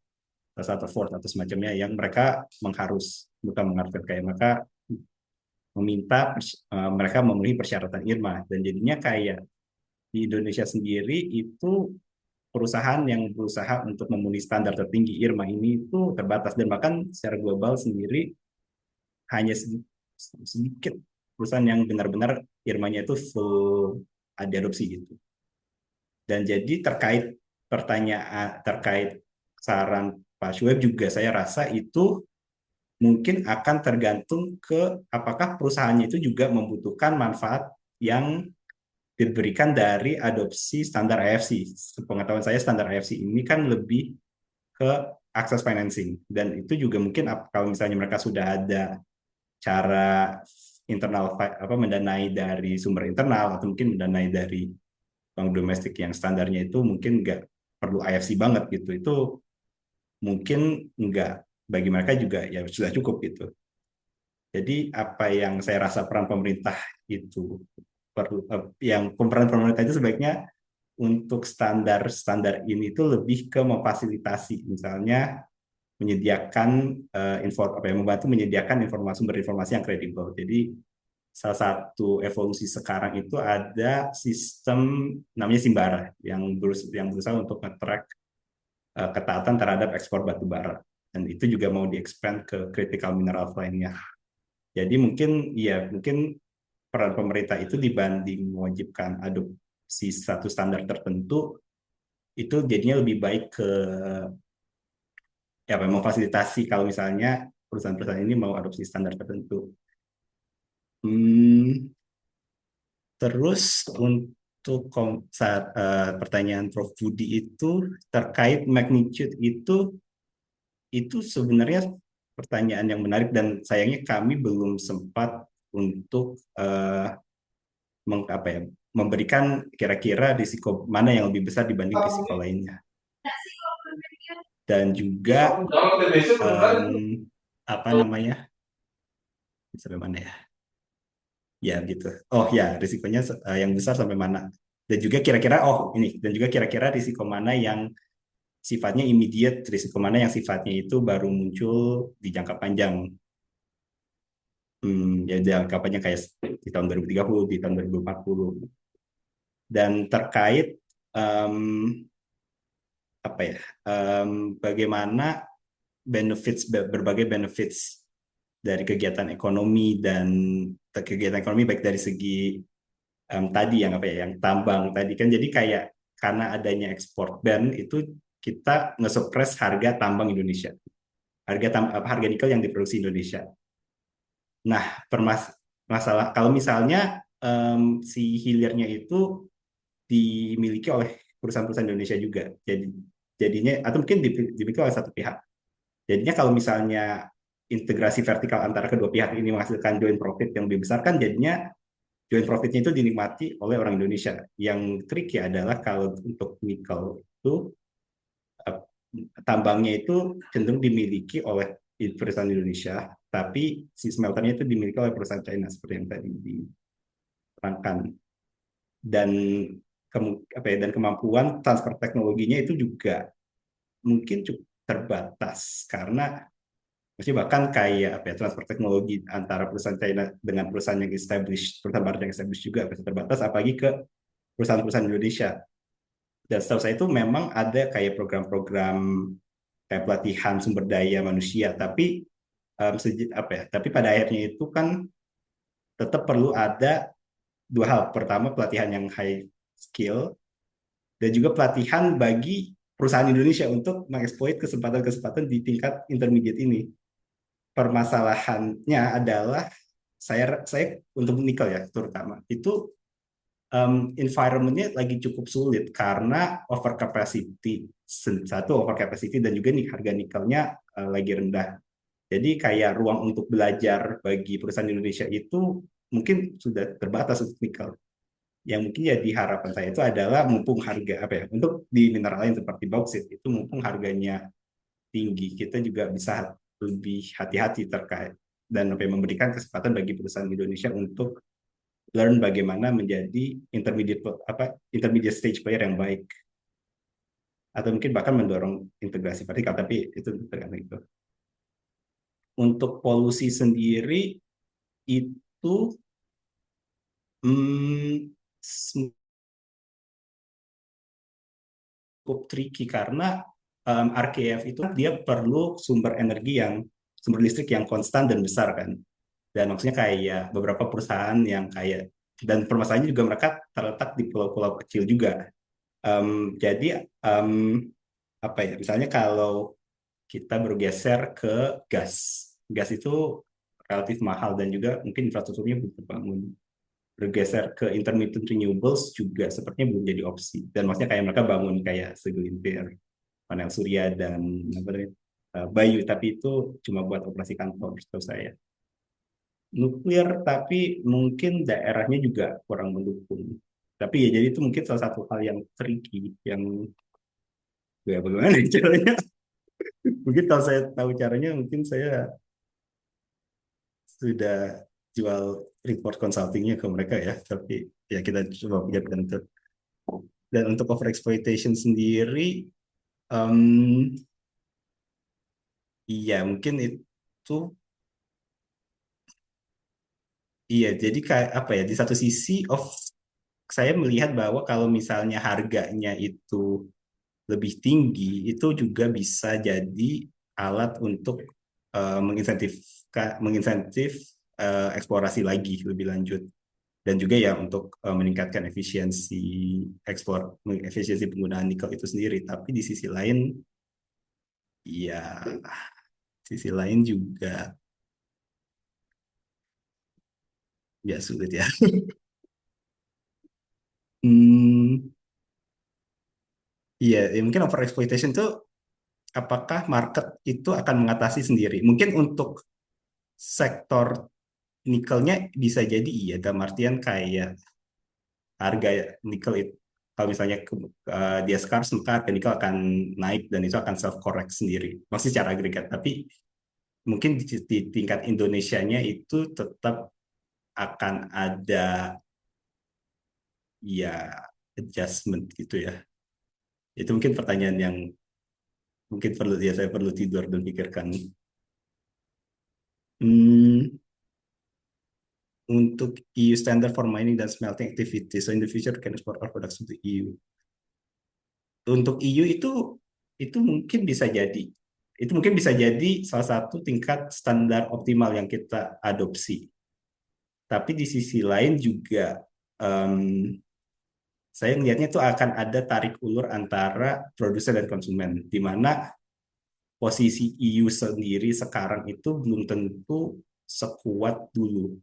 Tesla atau Ford atau semacamnya, yang mereka bukan mengharuskan, kayak mereka meminta mereka memenuhi persyaratan IRMA, dan jadinya kayak di Indonesia sendiri itu perusahaan yang berusaha untuk memenuhi standar tertinggi IRMA ini itu terbatas, dan bahkan secara global sendiri hanya sedikit perusahaan yang benar-benar IRMA-nya itu full diadopsi gitu. Dan jadi terkait saran Pak Syueb juga, saya rasa itu mungkin akan tergantung ke apakah perusahaannya itu juga membutuhkan manfaat yang diberikan dari adopsi standar IFC. Sepengetahuan saya standar IFC ini kan lebih ke akses financing, dan itu juga mungkin kalau misalnya mereka sudah ada cara internal mendanai dari sumber internal atau mungkin mendanai dari bank domestik yang standarnya itu mungkin nggak perlu IFC banget gitu. Itu mungkin nggak, bagi mereka juga ya sudah cukup gitu. Jadi apa yang saya rasa peran pemerintah itu perlu, yang peran pemerintah itu sebaiknya untuk standar ini itu lebih ke memfasilitasi, misalnya menyediakan membantu menyediakan sumber informasi yang kredibel. Jadi salah satu evolusi sekarang itu ada sistem namanya Simbara yang berusaha untuk nge-track ketaatan terhadap ekspor batu bara, dan itu juga mau di-expand ke critical mineral lainnya. Jadi mungkin peran pemerintah itu dibanding mewajibkan adopsi satu standar tertentu, itu jadinya lebih baik ke memfasilitasi kalau misalnya perusahaan-perusahaan ini mau adopsi standar tertentu. Terus untuk pertanyaan Prof. Budi itu terkait magnitude itu sebenarnya pertanyaan yang menarik, dan sayangnya kami belum sempat untuk memberikan kira-kira risiko mana yang lebih besar dibanding risiko lainnya. Dan juga sampai mana ya? Ya gitu. Oh ya, risikonya yang besar sampai mana? Dan juga kira-kira risiko mana yang sifatnya immediate, risiko mana yang sifatnya itu baru muncul di jangka panjang. Ya jangka panjang kayak di tahun 2030, di tahun 2040. Dan terkait bagaimana berbagai benefits dari kegiatan ekonomi baik dari segi tadi yang tambang tadi kan, jadi kayak karena adanya ekspor ban itu kita nge-suppress harga tambang Indonesia, harga nikel yang diproduksi Indonesia. Nah, masalah kalau misalnya si hilirnya itu dimiliki oleh perusahaan-perusahaan Indonesia juga, jadinya atau mungkin dimiliki oleh satu pihak. Jadinya kalau misalnya integrasi vertikal antara kedua pihak ini menghasilkan joint profit yang lebih besar, kan jadinya joint profitnya itu dinikmati oleh orang Indonesia. Yang tricky adalah kalau untuk nikel itu tambangnya itu cenderung dimiliki oleh perusahaan Indonesia, tapi si smelternya itu dimiliki oleh perusahaan China seperti yang tadi diterangkan. Dan kemampuan transfer teknologinya itu juga mungkin cukup terbatas, karena bahkan kayak transfer teknologi antara perusahaan China dengan perusahaan yang perusahaan barat yang established juga terbatas, apalagi ke perusahaan-perusahaan Indonesia. Dan setahu saya itu memang ada kayak program-program kayak pelatihan sumber daya manusia, tapi tapi pada akhirnya itu kan tetap perlu ada dua hal. Pertama, pelatihan yang high skill, dan juga pelatihan bagi perusahaan Indonesia untuk mengeksploit kesempatan-kesempatan di tingkat intermediate ini. Permasalahannya adalah saya untuk nikel ya terutama itu environment-nya lagi cukup sulit karena overcapacity, dan juga nih harga nikelnya lagi rendah. Jadi kayak ruang untuk belajar bagi perusahaan Indonesia itu mungkin sudah terbatas untuk nikel. Yang mungkin jadi harapan saya itu adalah mumpung harga untuk di mineral lain seperti bauksit itu mumpung harganya tinggi, kita juga bisa lebih hati-hati terkait dan memberikan kesempatan bagi perusahaan Indonesia untuk learn bagaimana menjadi intermediate stage player yang baik, atau mungkin bahkan mendorong integrasi vertikal, tapi itu tergantung itu. Untuk polusi sendiri itu cukup tricky karena RKF itu dia perlu sumber listrik yang konstan dan besar kan. Dan maksudnya kayak beberapa perusahaan yang kayak, dan permasalahannya juga mereka terletak di pulau-pulau kecil juga. Jadi misalnya kalau kita bergeser ke gas itu relatif mahal dan juga mungkin infrastrukturnya belum terbangun. Bergeser ke intermittent renewables juga sepertinya belum jadi opsi. Dan maksudnya kayak mereka bangun kayak segelintir panel surya dan bayu, tapi itu cuma buat operasi kantor setahu saya. nuklir, tapi mungkin daerahnya juga kurang mendukung. Tapi ya jadi itu mungkin salah satu hal yang tricky, yang ya bagaimana caranya. Mungkin kalau saya tahu caranya, mungkin saya sudah jual report consultingnya ke mereka ya. Tapi ya kita coba pikirkan itu. Dan untuk overexploitation sendiri, em, iya mungkin itu, iya jadi kayak apa ya, di satu sisi saya melihat bahwa kalau misalnya harganya itu lebih tinggi, itu juga bisa jadi alat untuk menginsentif menginsentif eksplorasi lagi lebih lanjut, dan juga ya untuk meningkatkan efisiensi efisiensi penggunaan nikel itu sendiri. Tapi di sisi lain, ya sisi lain juga ya sulit ya. Hmm, iya, ya mungkin overexploitation itu apakah market itu akan mengatasi sendiri? Mungkin untuk sektor nikelnya bisa jadi iya, dalam artian kayak harga nikel itu kalau misalnya dia scarce, maka harga nikel akan naik dan itu akan self correct sendiri. Masih secara agregat, tapi mungkin di tingkat Indonesianya itu tetap akan ada ya adjustment gitu ya. Itu mungkin pertanyaan yang mungkin perlu ya saya perlu tidur dan pikirkan. Hmm, untuk EU standard for mining dan smelting activity, so in the future can export our products to EU. Untuk EU itu mungkin bisa jadi. Itu mungkin bisa jadi salah satu tingkat standar optimal yang kita adopsi. Tapi di sisi lain juga em, saya melihatnya itu akan ada tarik ulur antara produsen dan konsumen, di mana posisi EU sendiri sekarang itu belum tentu sekuat dulu.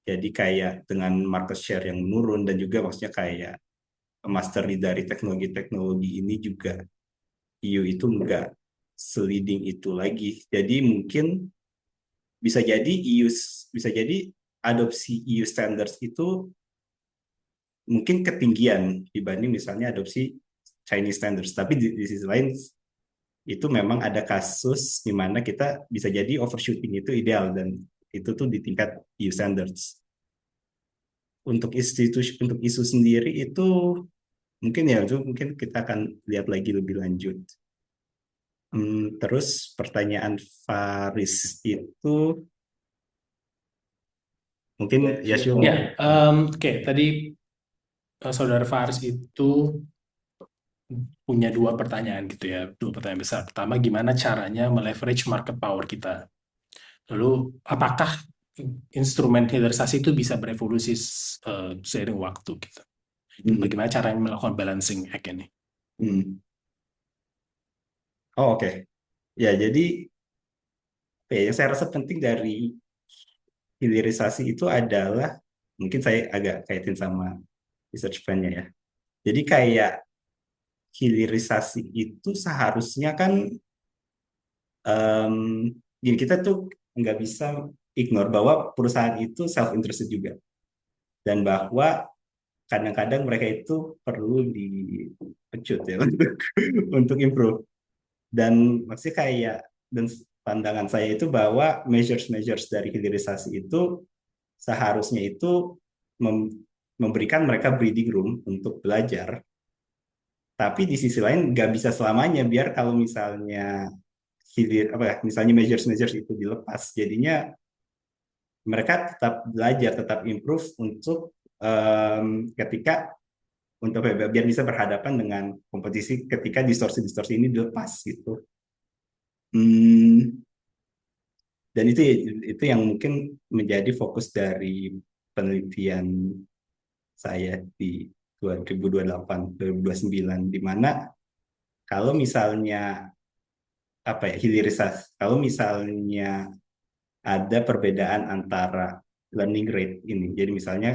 Jadi kayak dengan market share yang menurun dan juga maksudnya kayak mastery dari teknologi-teknologi ini juga EU itu enggak seliding itu lagi. Jadi mungkin bisa jadi bisa jadi adopsi EU standards itu mungkin ketinggian dibanding misalnya adopsi Chinese standards. Tapi di sisi lain itu memang ada kasus di mana kita bisa jadi overshooting itu ideal, dan itu tuh di tingkat EU standards. Untuk isu sendiri itu mungkin ya itu mungkin kita akan lihat lagi lebih lanjut. Terus pertanyaan Faris itu mungkin Yasio mau. Ya, oke. Tadi Saudara Faris itu punya dua pertanyaan gitu ya, dua pertanyaan besar. Pertama, gimana caranya meleverage market power kita? Lalu, apakah instrumen hilirisasi itu bisa berevolusi seiring waktu gitu? Dan Hmm, bagaimana caranya melakukan balancing act ini? hmm. Oh, oke. Ya, jadi yang saya rasa penting dari hilirisasi itu adalah, mungkin saya agak kaitin sama research plan-nya ya. Jadi kayak hilirisasi itu seharusnya kan em, gini, kita tuh nggak bisa ignore bahwa perusahaan itu self interested juga, dan bahwa kadang-kadang mereka itu perlu dipecut ya untuk improve. Dan maksudnya kayak, dan pandangan saya itu bahwa measures-measures dari hilirisasi itu seharusnya itu memberikan mereka breathing room untuk belajar. Tapi di sisi lain nggak bisa selamanya, biar kalau misalnya apa ya, misalnya measures-measures itu dilepas, jadinya mereka tetap belajar, tetap improve untuk ketika untuk biar bisa berhadapan dengan kompetisi ketika distorsi-distorsi ini dilepas gitu. Hmm, dan itu yang mungkin menjadi fokus dari penelitian saya di 2028 2029, di mana kalau misalnya apa ya, hilirisasi, kalau misalnya ada perbedaan antara learning rate ini, jadi misalnya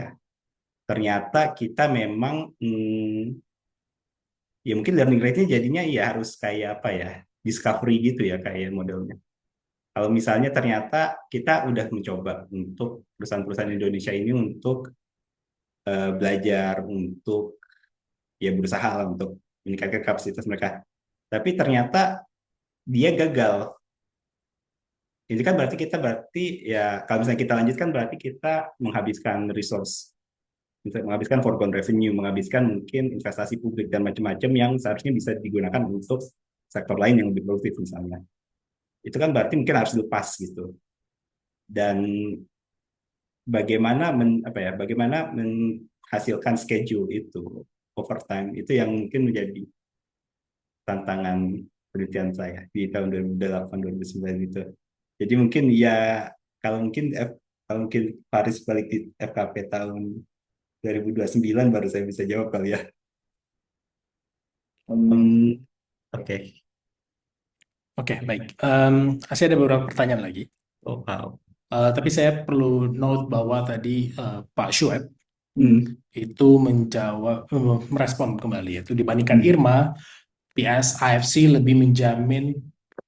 ternyata kita memang ya mungkin learning rate-nya jadinya ya harus kayak apa ya, discovery gitu ya kayak modelnya. Kalau misalnya ternyata kita udah mencoba untuk perusahaan-perusahaan Indonesia ini untuk belajar, untuk ya berusaha lah untuk meningkatkan kapasitas mereka. Tapi ternyata dia gagal. Ini kan berarti ya kalau misalnya kita lanjutkan berarti kita menghabiskan resource, menghabiskan foregone revenue, menghabiskan mungkin investasi publik dan macam-macam yang seharusnya bisa digunakan untuk sektor lain yang lebih produktif misalnya. Itu kan berarti mungkin harus lepas gitu. Dan bagaimana menghasilkan schedule itu overtime itu yang mungkin menjadi tantangan penelitian saya di tahun 2008 2009 itu. Jadi mungkin ya kalau mungkin Paris balik di FKP tahun 2029 baru saya bisa jawab kali ya. Oke. Oke, baik. Masih ada beberapa pertanyaan lagi. Oh, wow. Tapi saya perlu note bahwa tadi Pak Syueb itu merespon kembali, yaitu dibandingkan Irma, PS AFC lebih menjamin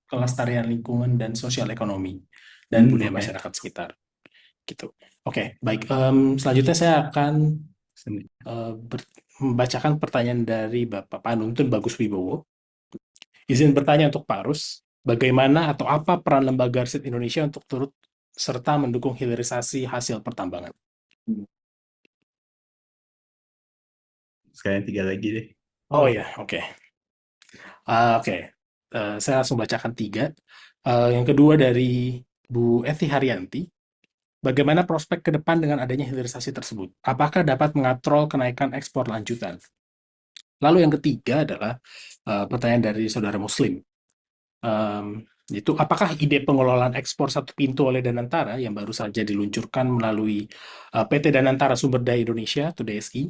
kelestarian lingkungan dan sosial ekonomi dan budaya Oke. masyarakat sekitar. Gitu. Oke, baik. Selanjutnya saya akan membacakan pertanyaan dari Bapak Panuntun Bagus Wibowo. Izin bertanya untuk Pak Rus, bagaimana atau apa peran lembaga riset Indonesia untuk turut serta mendukung hilirisasi hasil pertambangan? Sekalian 3 lagi deh. Oh ya, oke. Oke. Saya langsung bacakan 3. Yang kedua dari Bu Eti Haryanti. Bagaimana prospek ke depan dengan adanya hilirisasi tersebut? Apakah dapat mengatrol kenaikan ekspor lanjutan? Lalu yang ketiga adalah pertanyaan dari saudara Muslim. Itu apakah ide pengelolaan ekspor satu pintu oleh Danantara yang baru saja diluncurkan melalui PT Danantara Sumber Daya Indonesia atau DSI,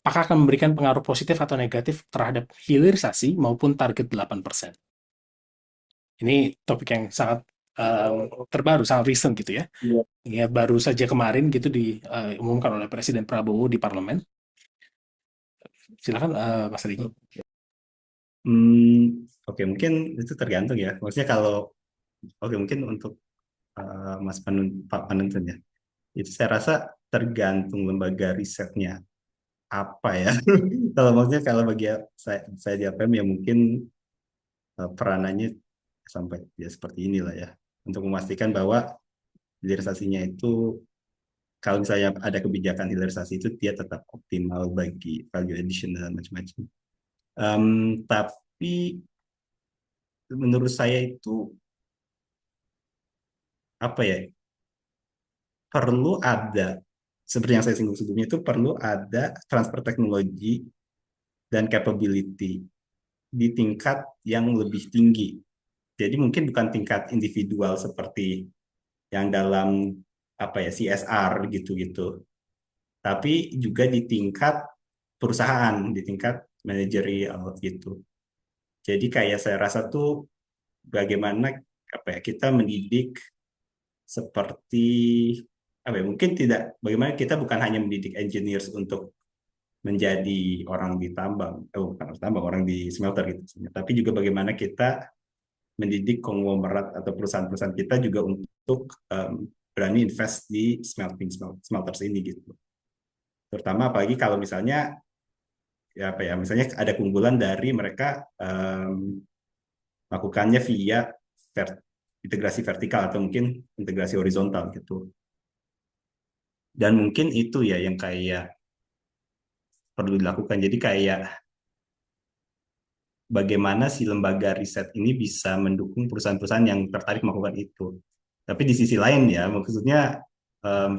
apakah akan memberikan pengaruh positif atau negatif terhadap hilirisasi maupun target 8%? Ini topik yang sangat terbaru, sangat recent gitu ya. Ya, baru saja kemarin gitu diumumkan oleh Presiden Prabowo di parlemen. Silakan Mas Riki. Oke, mungkin itu tergantung ya. Maksudnya mungkin untuk Pak Panuntun ya. Itu saya rasa tergantung lembaga risetnya apa ya. Kalau bagi saya di APM ya mungkin peranannya sampai ya seperti inilah ya, untuk memastikan bahwa hilirisasinya itu, kalau misalnya ada kebijakan hilirisasi itu dia tetap optimal bagi value addition dan macam-macam. Tapi menurut saya itu apa ya, perlu ada, seperti yang saya singgung sebelumnya, itu perlu ada transfer teknologi dan capability di tingkat yang lebih tinggi. Jadi mungkin bukan tingkat individual seperti yang dalam CSR gitu-gitu, tapi juga di tingkat perusahaan, di tingkat manajerial gitu. Jadi kayak saya rasa tuh bagaimana kita mendidik seperti mungkin tidak, bagaimana kita bukan hanya mendidik engineers untuk menjadi orang di tambang, bukan tambang, orang di smelter gitu, tapi juga bagaimana kita mendidik konglomerat atau perusahaan-perusahaan kita juga untuk berani invest di smelters ini gitu. Terutama apalagi kalau misalnya misalnya ada keunggulan dari mereka melakukannya via integrasi vertikal atau mungkin integrasi horizontal gitu. Dan mungkin itu ya yang kayak perlu dilakukan. Jadi kayak bagaimana si lembaga riset ini bisa mendukung perusahaan-perusahaan yang tertarik melakukan itu. Tapi di sisi lain ya, maksudnya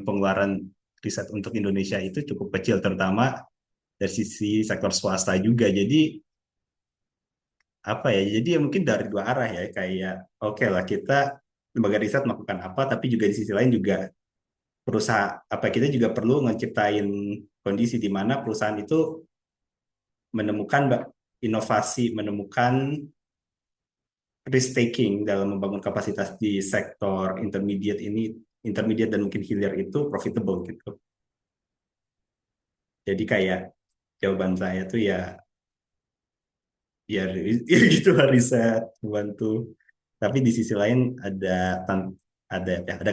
pengeluaran riset untuk Indonesia itu cukup kecil, terutama dari sisi sektor swasta juga. Jadi jadi mungkin dari dua arah ya, kayak oke lah kita lembaga riset melakukan apa, tapi juga di sisi lain juga kita juga perlu menciptain kondisi di mana perusahaan itu menemukan inovasi, menemukan risk taking dalam membangun kapasitas di sektor intermediate dan mungkin hilir itu profitable gitu. Jadi kayak jawaban saya tuh ya gitu, riset membantu Tapi di sisi lain ada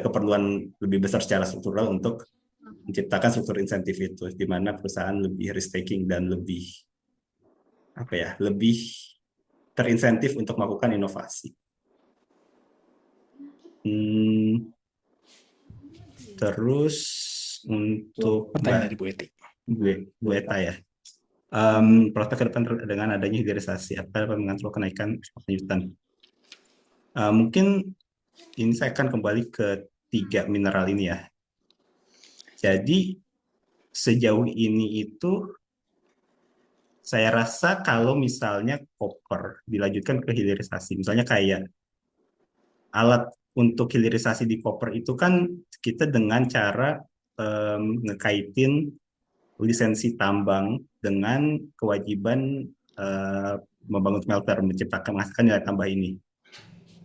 keperluan lebih besar secara struktural untuk menciptakan struktur insentif itu, di mana perusahaan lebih risk taking dan lebih lebih terinsentif untuk melakukan inovasi. Terus untuk Pertanyaan dari Bu Eti. Bu Eta ya. Prospek ke depan dengan adanya hilirisasi apa mengatur kenaikan ekspor lanjutan. Mungkin ini saya akan kembali ke 3 mineral ini ya. Jadi sejauh ini itu saya rasa kalau misalnya koper dilanjutkan ke hilirisasi, misalnya kayak alat untuk hilirisasi di koper itu kan kita dengan cara ngekaitin lisensi tambang dengan kewajiban membangun smelter, menghasilkan nilai tambah ini.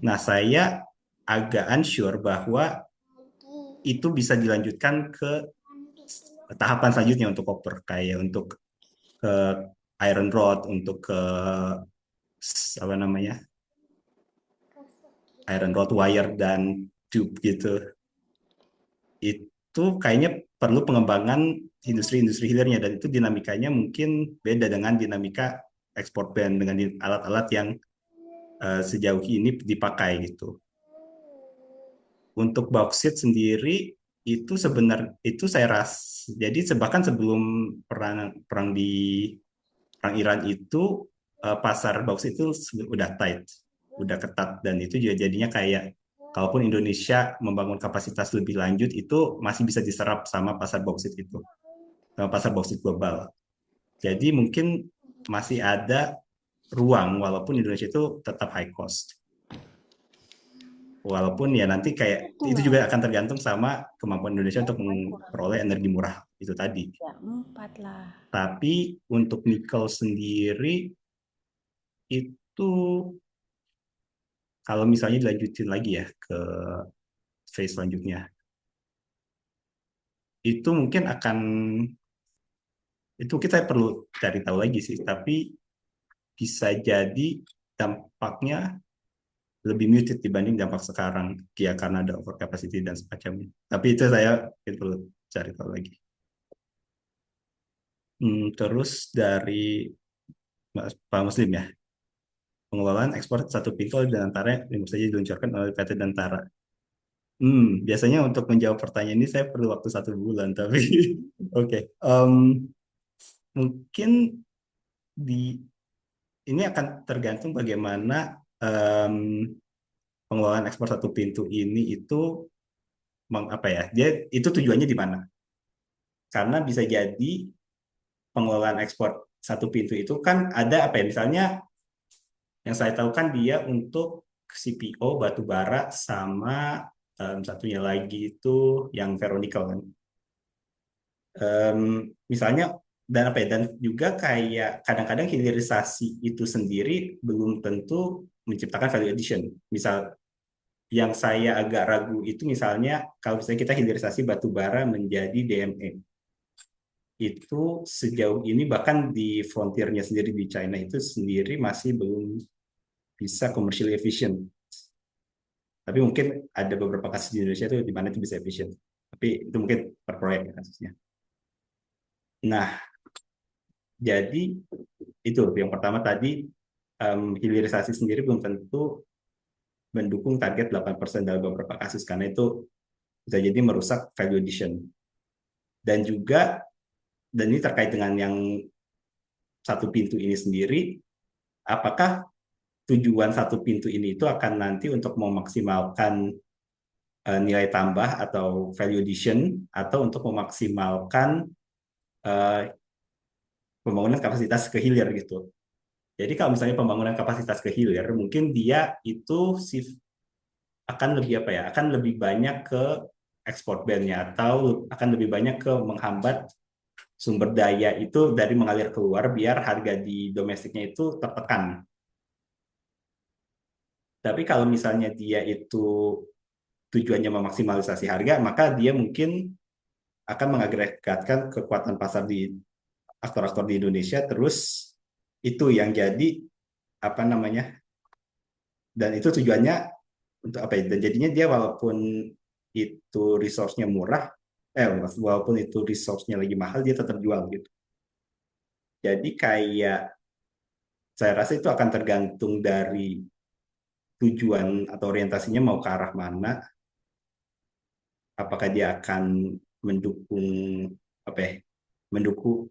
Nah, saya agak unsure bahwa itu bisa dilanjutkan ke tahapan selanjutnya untuk koper, kayak untuk ke iron rod, untuk ke apa namanya iron rod wire dan tube gitu. Itu kayaknya perlu pengembangan industri-industri hilirnya, dan itu dinamikanya mungkin beda dengan dinamika ekspor band dengan alat-alat yang sejauh ini dipakai gitu. Untuk bauksit sendiri itu sebenarnya itu saya rasa jadi bahkan sebelum perang Iran itu pasar bauksit itu udah tight, udah ketat, dan itu juga jadinya kayak kalaupun Indonesia membangun kapasitas lebih lanjut itu masih bisa diserap sama pasar bauksit itu, sama pasar bauksit global. Jadi mungkin masih ada ruang walaupun Indonesia itu tetap high cost. Walaupun ya nanti kayak itu juga akan tergantung sama kemampuan Indonesia untuk memperoleh energi murah itu tadi. Ya, 4 lah. Tapi untuk nikel sendiri itu kalau misalnya dilanjutin lagi ya ke phase selanjutnya, itu mungkin akan itu kita perlu cari tahu lagi sih. Tapi bisa jadi dampaknya lebih muted dibanding dampak sekarang ya karena ada overcapacity dan semacamnya. Tapi itu saya perlu cari tahu lagi. Terus dari Pak Muslim ya, pengelolaan ekspor satu pintu dan antara yang saja diluncurkan oleh PT Dantara. Biasanya untuk menjawab pertanyaan ini saya perlu waktu 1 bulan, tapi oke. Mungkin di ini akan tergantung bagaimana pengelolaan ekspor satu pintu ini itu dia itu tujuannya di mana? Karena bisa jadi pengelolaan ekspor satu pintu itu kan ada misalnya yang saya tahu kan dia untuk CPO batu bara sama satunya lagi itu yang ferronikel kan. Misalnya dan juga kayak kadang-kadang hilirisasi itu sendiri belum tentu menciptakan value addition. Misal yang saya agak ragu itu misalnya kalau misalnya kita hilirisasi batu bara menjadi DME. Itu sejauh ini bahkan di frontiernya sendiri di China itu sendiri masih belum bisa commercially efficient. Tapi mungkin ada beberapa kasus di Indonesia itu di mana itu bisa efisien. Tapi itu mungkin per proyek ya kasusnya. Nah, jadi itu yang pertama tadi, hilirisasi sendiri belum tentu mendukung target 8% dalam beberapa kasus karena itu bisa jadi merusak value addition. Dan ini terkait dengan yang satu pintu ini sendiri, apakah tujuan satu pintu ini itu akan nanti untuk memaksimalkan nilai tambah atau value addition atau untuk memaksimalkan pembangunan kapasitas ke hilir gitu. Jadi kalau misalnya pembangunan kapasitas ke hilir, mungkin dia itu akan lebih akan lebih banyak ke ekspor bandnya atau akan lebih banyak ke menghambat sumber daya itu dari mengalir keluar biar harga di domestiknya itu tertekan. Tapi kalau misalnya dia itu tujuannya memaksimalisasi harga, maka dia mungkin akan mengagregatkan kekuatan pasar di aktor-aktor di Indonesia, terus itu yang jadi Dan itu tujuannya untuk apa ya? Dan jadinya dia walaupun itu resource-nya murah, walaupun itu resource-nya lagi mahal, dia tetap jual gitu. Jadi kayak saya rasa itu akan tergantung dari tujuan atau orientasinya mau ke arah mana. Apakah dia akan mendukung apa ya?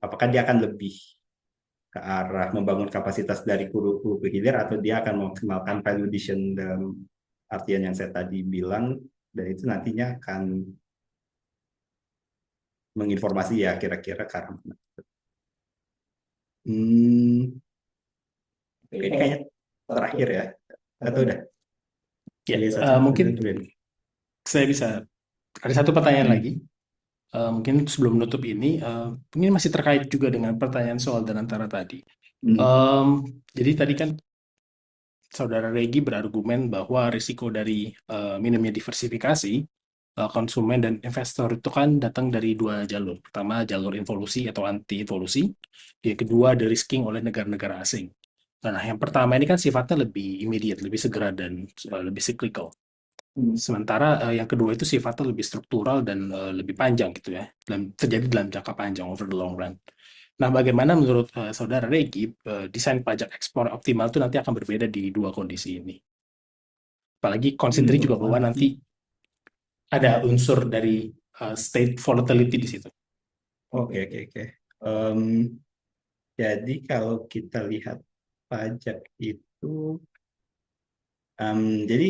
Apakah dia akan lebih ke arah membangun kapasitas dari hulu ke hilir atau dia akan memaksimalkan value addition dalam artian yang saya tadi bilang, dan itu nantinya akan menginformasi ya kira-kira karena ini kayaknya terakhir ya atau udah Ya, jadi satu mungkin dulu. saya bisa ada satu pertanyaan lagi. Mungkin sebelum menutup ini, mungkin masih terkait juga dengan pertanyaan soal dan antara tadi. Jadi tadi kan Saudara Regi berargumen bahwa risiko dari minimnya diversifikasi konsumen dan investor itu kan datang dari dua jalur. Pertama, jalur involusi atau anti-involusi. Yang kedua, de-risking oleh negara-negara asing. Nah, yang pertama ini kan sifatnya lebih immediate, lebih segera, dan lebih cyclical. Sementara yang kedua itu sifatnya lebih struktural dan lebih panjang gitu ya, terjadi dalam jangka panjang, over the long run. Nah, bagaimana menurut Saudara Regi, desain pajak ekspor optimal itu nanti akan berbeda di dua kondisi ini? Apalagi considering juga bahwa nanti ada unsur dari state volatility di situ. Oke. Jadi kalau kita lihat pajak itu, jadi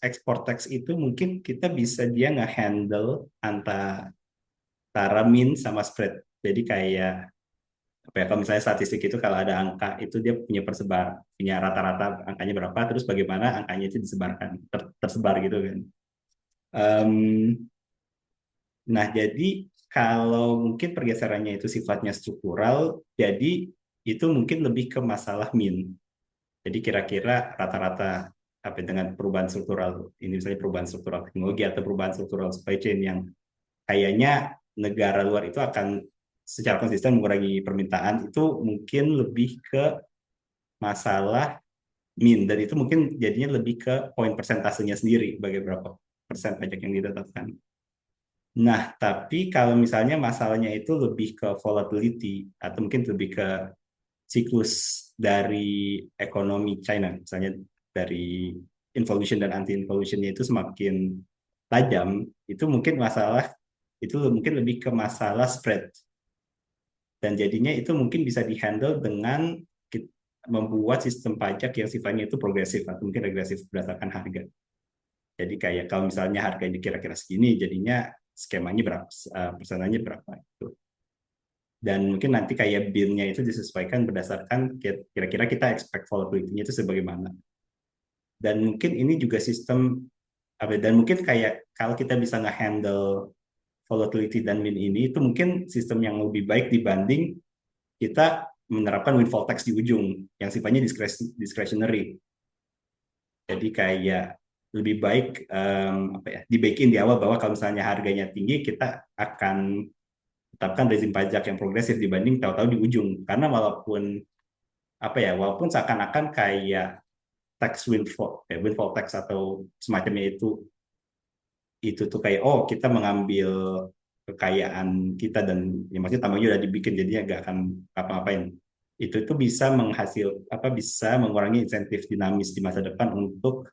export tax itu mungkin kita bisa dia nge-handle antara min sama spread. Jadi kayak apa ya, kalau misalnya statistik itu kalau ada angka itu dia punya rata-rata angkanya berapa, terus bagaimana angkanya itu disebarkan, tersebar gitu kan. Nah, jadi kalau mungkin pergeserannya itu sifatnya struktural, jadi itu mungkin lebih ke masalah min. Jadi kira-kira rata-rata apa dengan perubahan struktural ini, misalnya perubahan struktural teknologi atau perubahan struktural supply chain yang kayaknya negara luar itu akan secara konsisten mengurangi permintaan, itu mungkin lebih ke masalah min, dan itu mungkin jadinya lebih ke poin persentasenya sendiri, bagaimana berapa persen pajak yang ditetapkan. Nah, tapi kalau misalnya masalahnya itu lebih ke volatility atau mungkin lebih ke siklus dari ekonomi China, misalnya dari involution dan anti-involutionnya itu semakin tajam, itu mungkin mungkin lebih ke masalah spread. Dan jadinya itu mungkin bisa dihandle dengan membuat sistem pajak yang sifatnya itu progresif atau mungkin regresif berdasarkan harga. Jadi kayak kalau misalnya harganya kira-kira segini, jadinya skemanya berapa, persenanya berapa itu. Dan mungkin nanti kayak bill-nya itu disesuaikan berdasarkan kira-kira kita expect volatility-nya itu sebagaimana. Dan mungkin ini juga sistem, dan mungkin kayak kalau kita bisa nge-handle volatility dan min ini, itu mungkin sistem yang lebih baik dibanding kita menerapkan windfall tax di ujung, yang sifatnya discretionary. Jadi kayak lebih baik dibaikin di awal bahwa kalau misalnya harganya tinggi, kita akan tetapkan rezim pajak yang progresif dibanding tahu-tahu di ujung. Karena walaupun seakan-akan kayak windfall tax atau semacamnya itu tuh kayak kita mengambil kekayaan kita, dan ya maksudnya tambahnya udah dibikin jadinya nggak akan apa-apain. Itu bisa bisa mengurangi insentif dinamis di masa depan untuk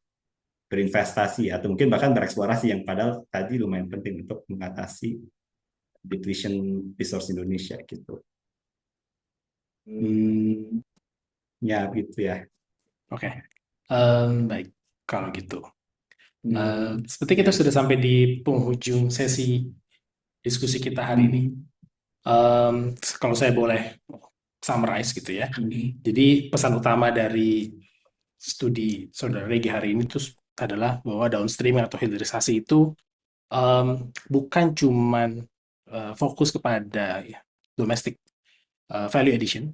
berinvestasi atau mungkin bahkan bereksplorasi, yang padahal tadi lumayan penting untuk mengatasi depletion resource Indonesia gitu. Ya gitu ya. Oke. Baik, kalau gitu. Seperti kita sudah sampai di penghujung sesi diskusi kita hari ini. Kalau saya boleh summarize gitu ya. Jadi pesan utama dari studi Saudara Regi hari ini itu adalah bahwa downstreaming atau hilirisasi itu bukan cuman fokus kepada domestic value addition,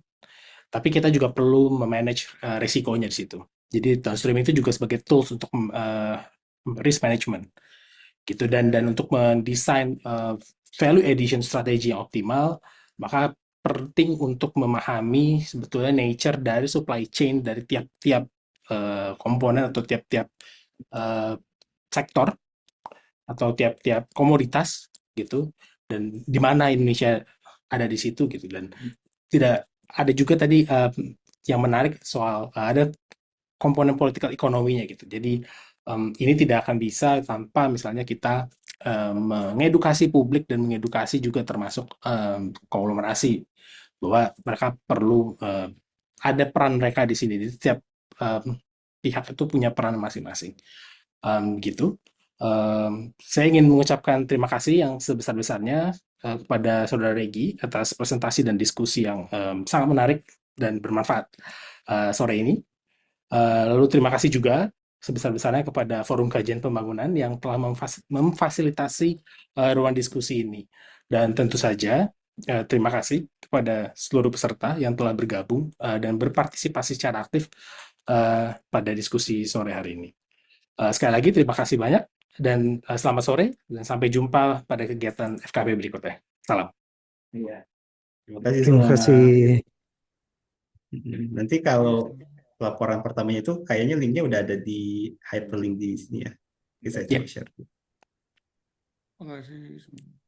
tapi kita juga perlu memanage risikonya di situ. Jadi downstreaming itu juga sebagai tools untuk risk management gitu, dan untuk mendesain value addition strategi yang optimal, maka penting untuk memahami sebetulnya nature dari supply chain dari tiap-tiap komponen atau tiap-tiap eh, sektor atau tiap-tiap komoditas gitu, dan di mana Indonesia ada di situ gitu. Dan tidak ada juga tadi yang menarik soal ada komponen political ekonominya gitu. Jadi ini tidak akan bisa tanpa misalnya kita mengedukasi publik dan mengedukasi juga termasuk konglomerasi bahwa mereka perlu ada peran mereka di sini. Jadi setiap pihak itu punya peran masing-masing. Gitu. Saya ingin mengucapkan terima kasih yang sebesar-besarnya kepada Saudara Regi atas presentasi dan diskusi yang sangat menarik dan bermanfaat sore ini. Lalu terima kasih juga sebesar-besarnya kepada Forum Kajian Pembangunan yang telah memfasilitasi ruang diskusi ini. Dan tentu saja terima kasih kepada seluruh peserta yang telah bergabung dan berpartisipasi secara aktif pada diskusi sore hari ini. Sekali lagi terima kasih banyak dan selamat sore dan sampai jumpa pada kegiatan FKB berikutnya. Salam. Iya. Terima kasih Terima semua. kasih. Nanti kalau laporan pertamanya itu kayaknya linknya udah ada di hyperlink di sini ya. Bisa Ya. coba share. Terima kasih.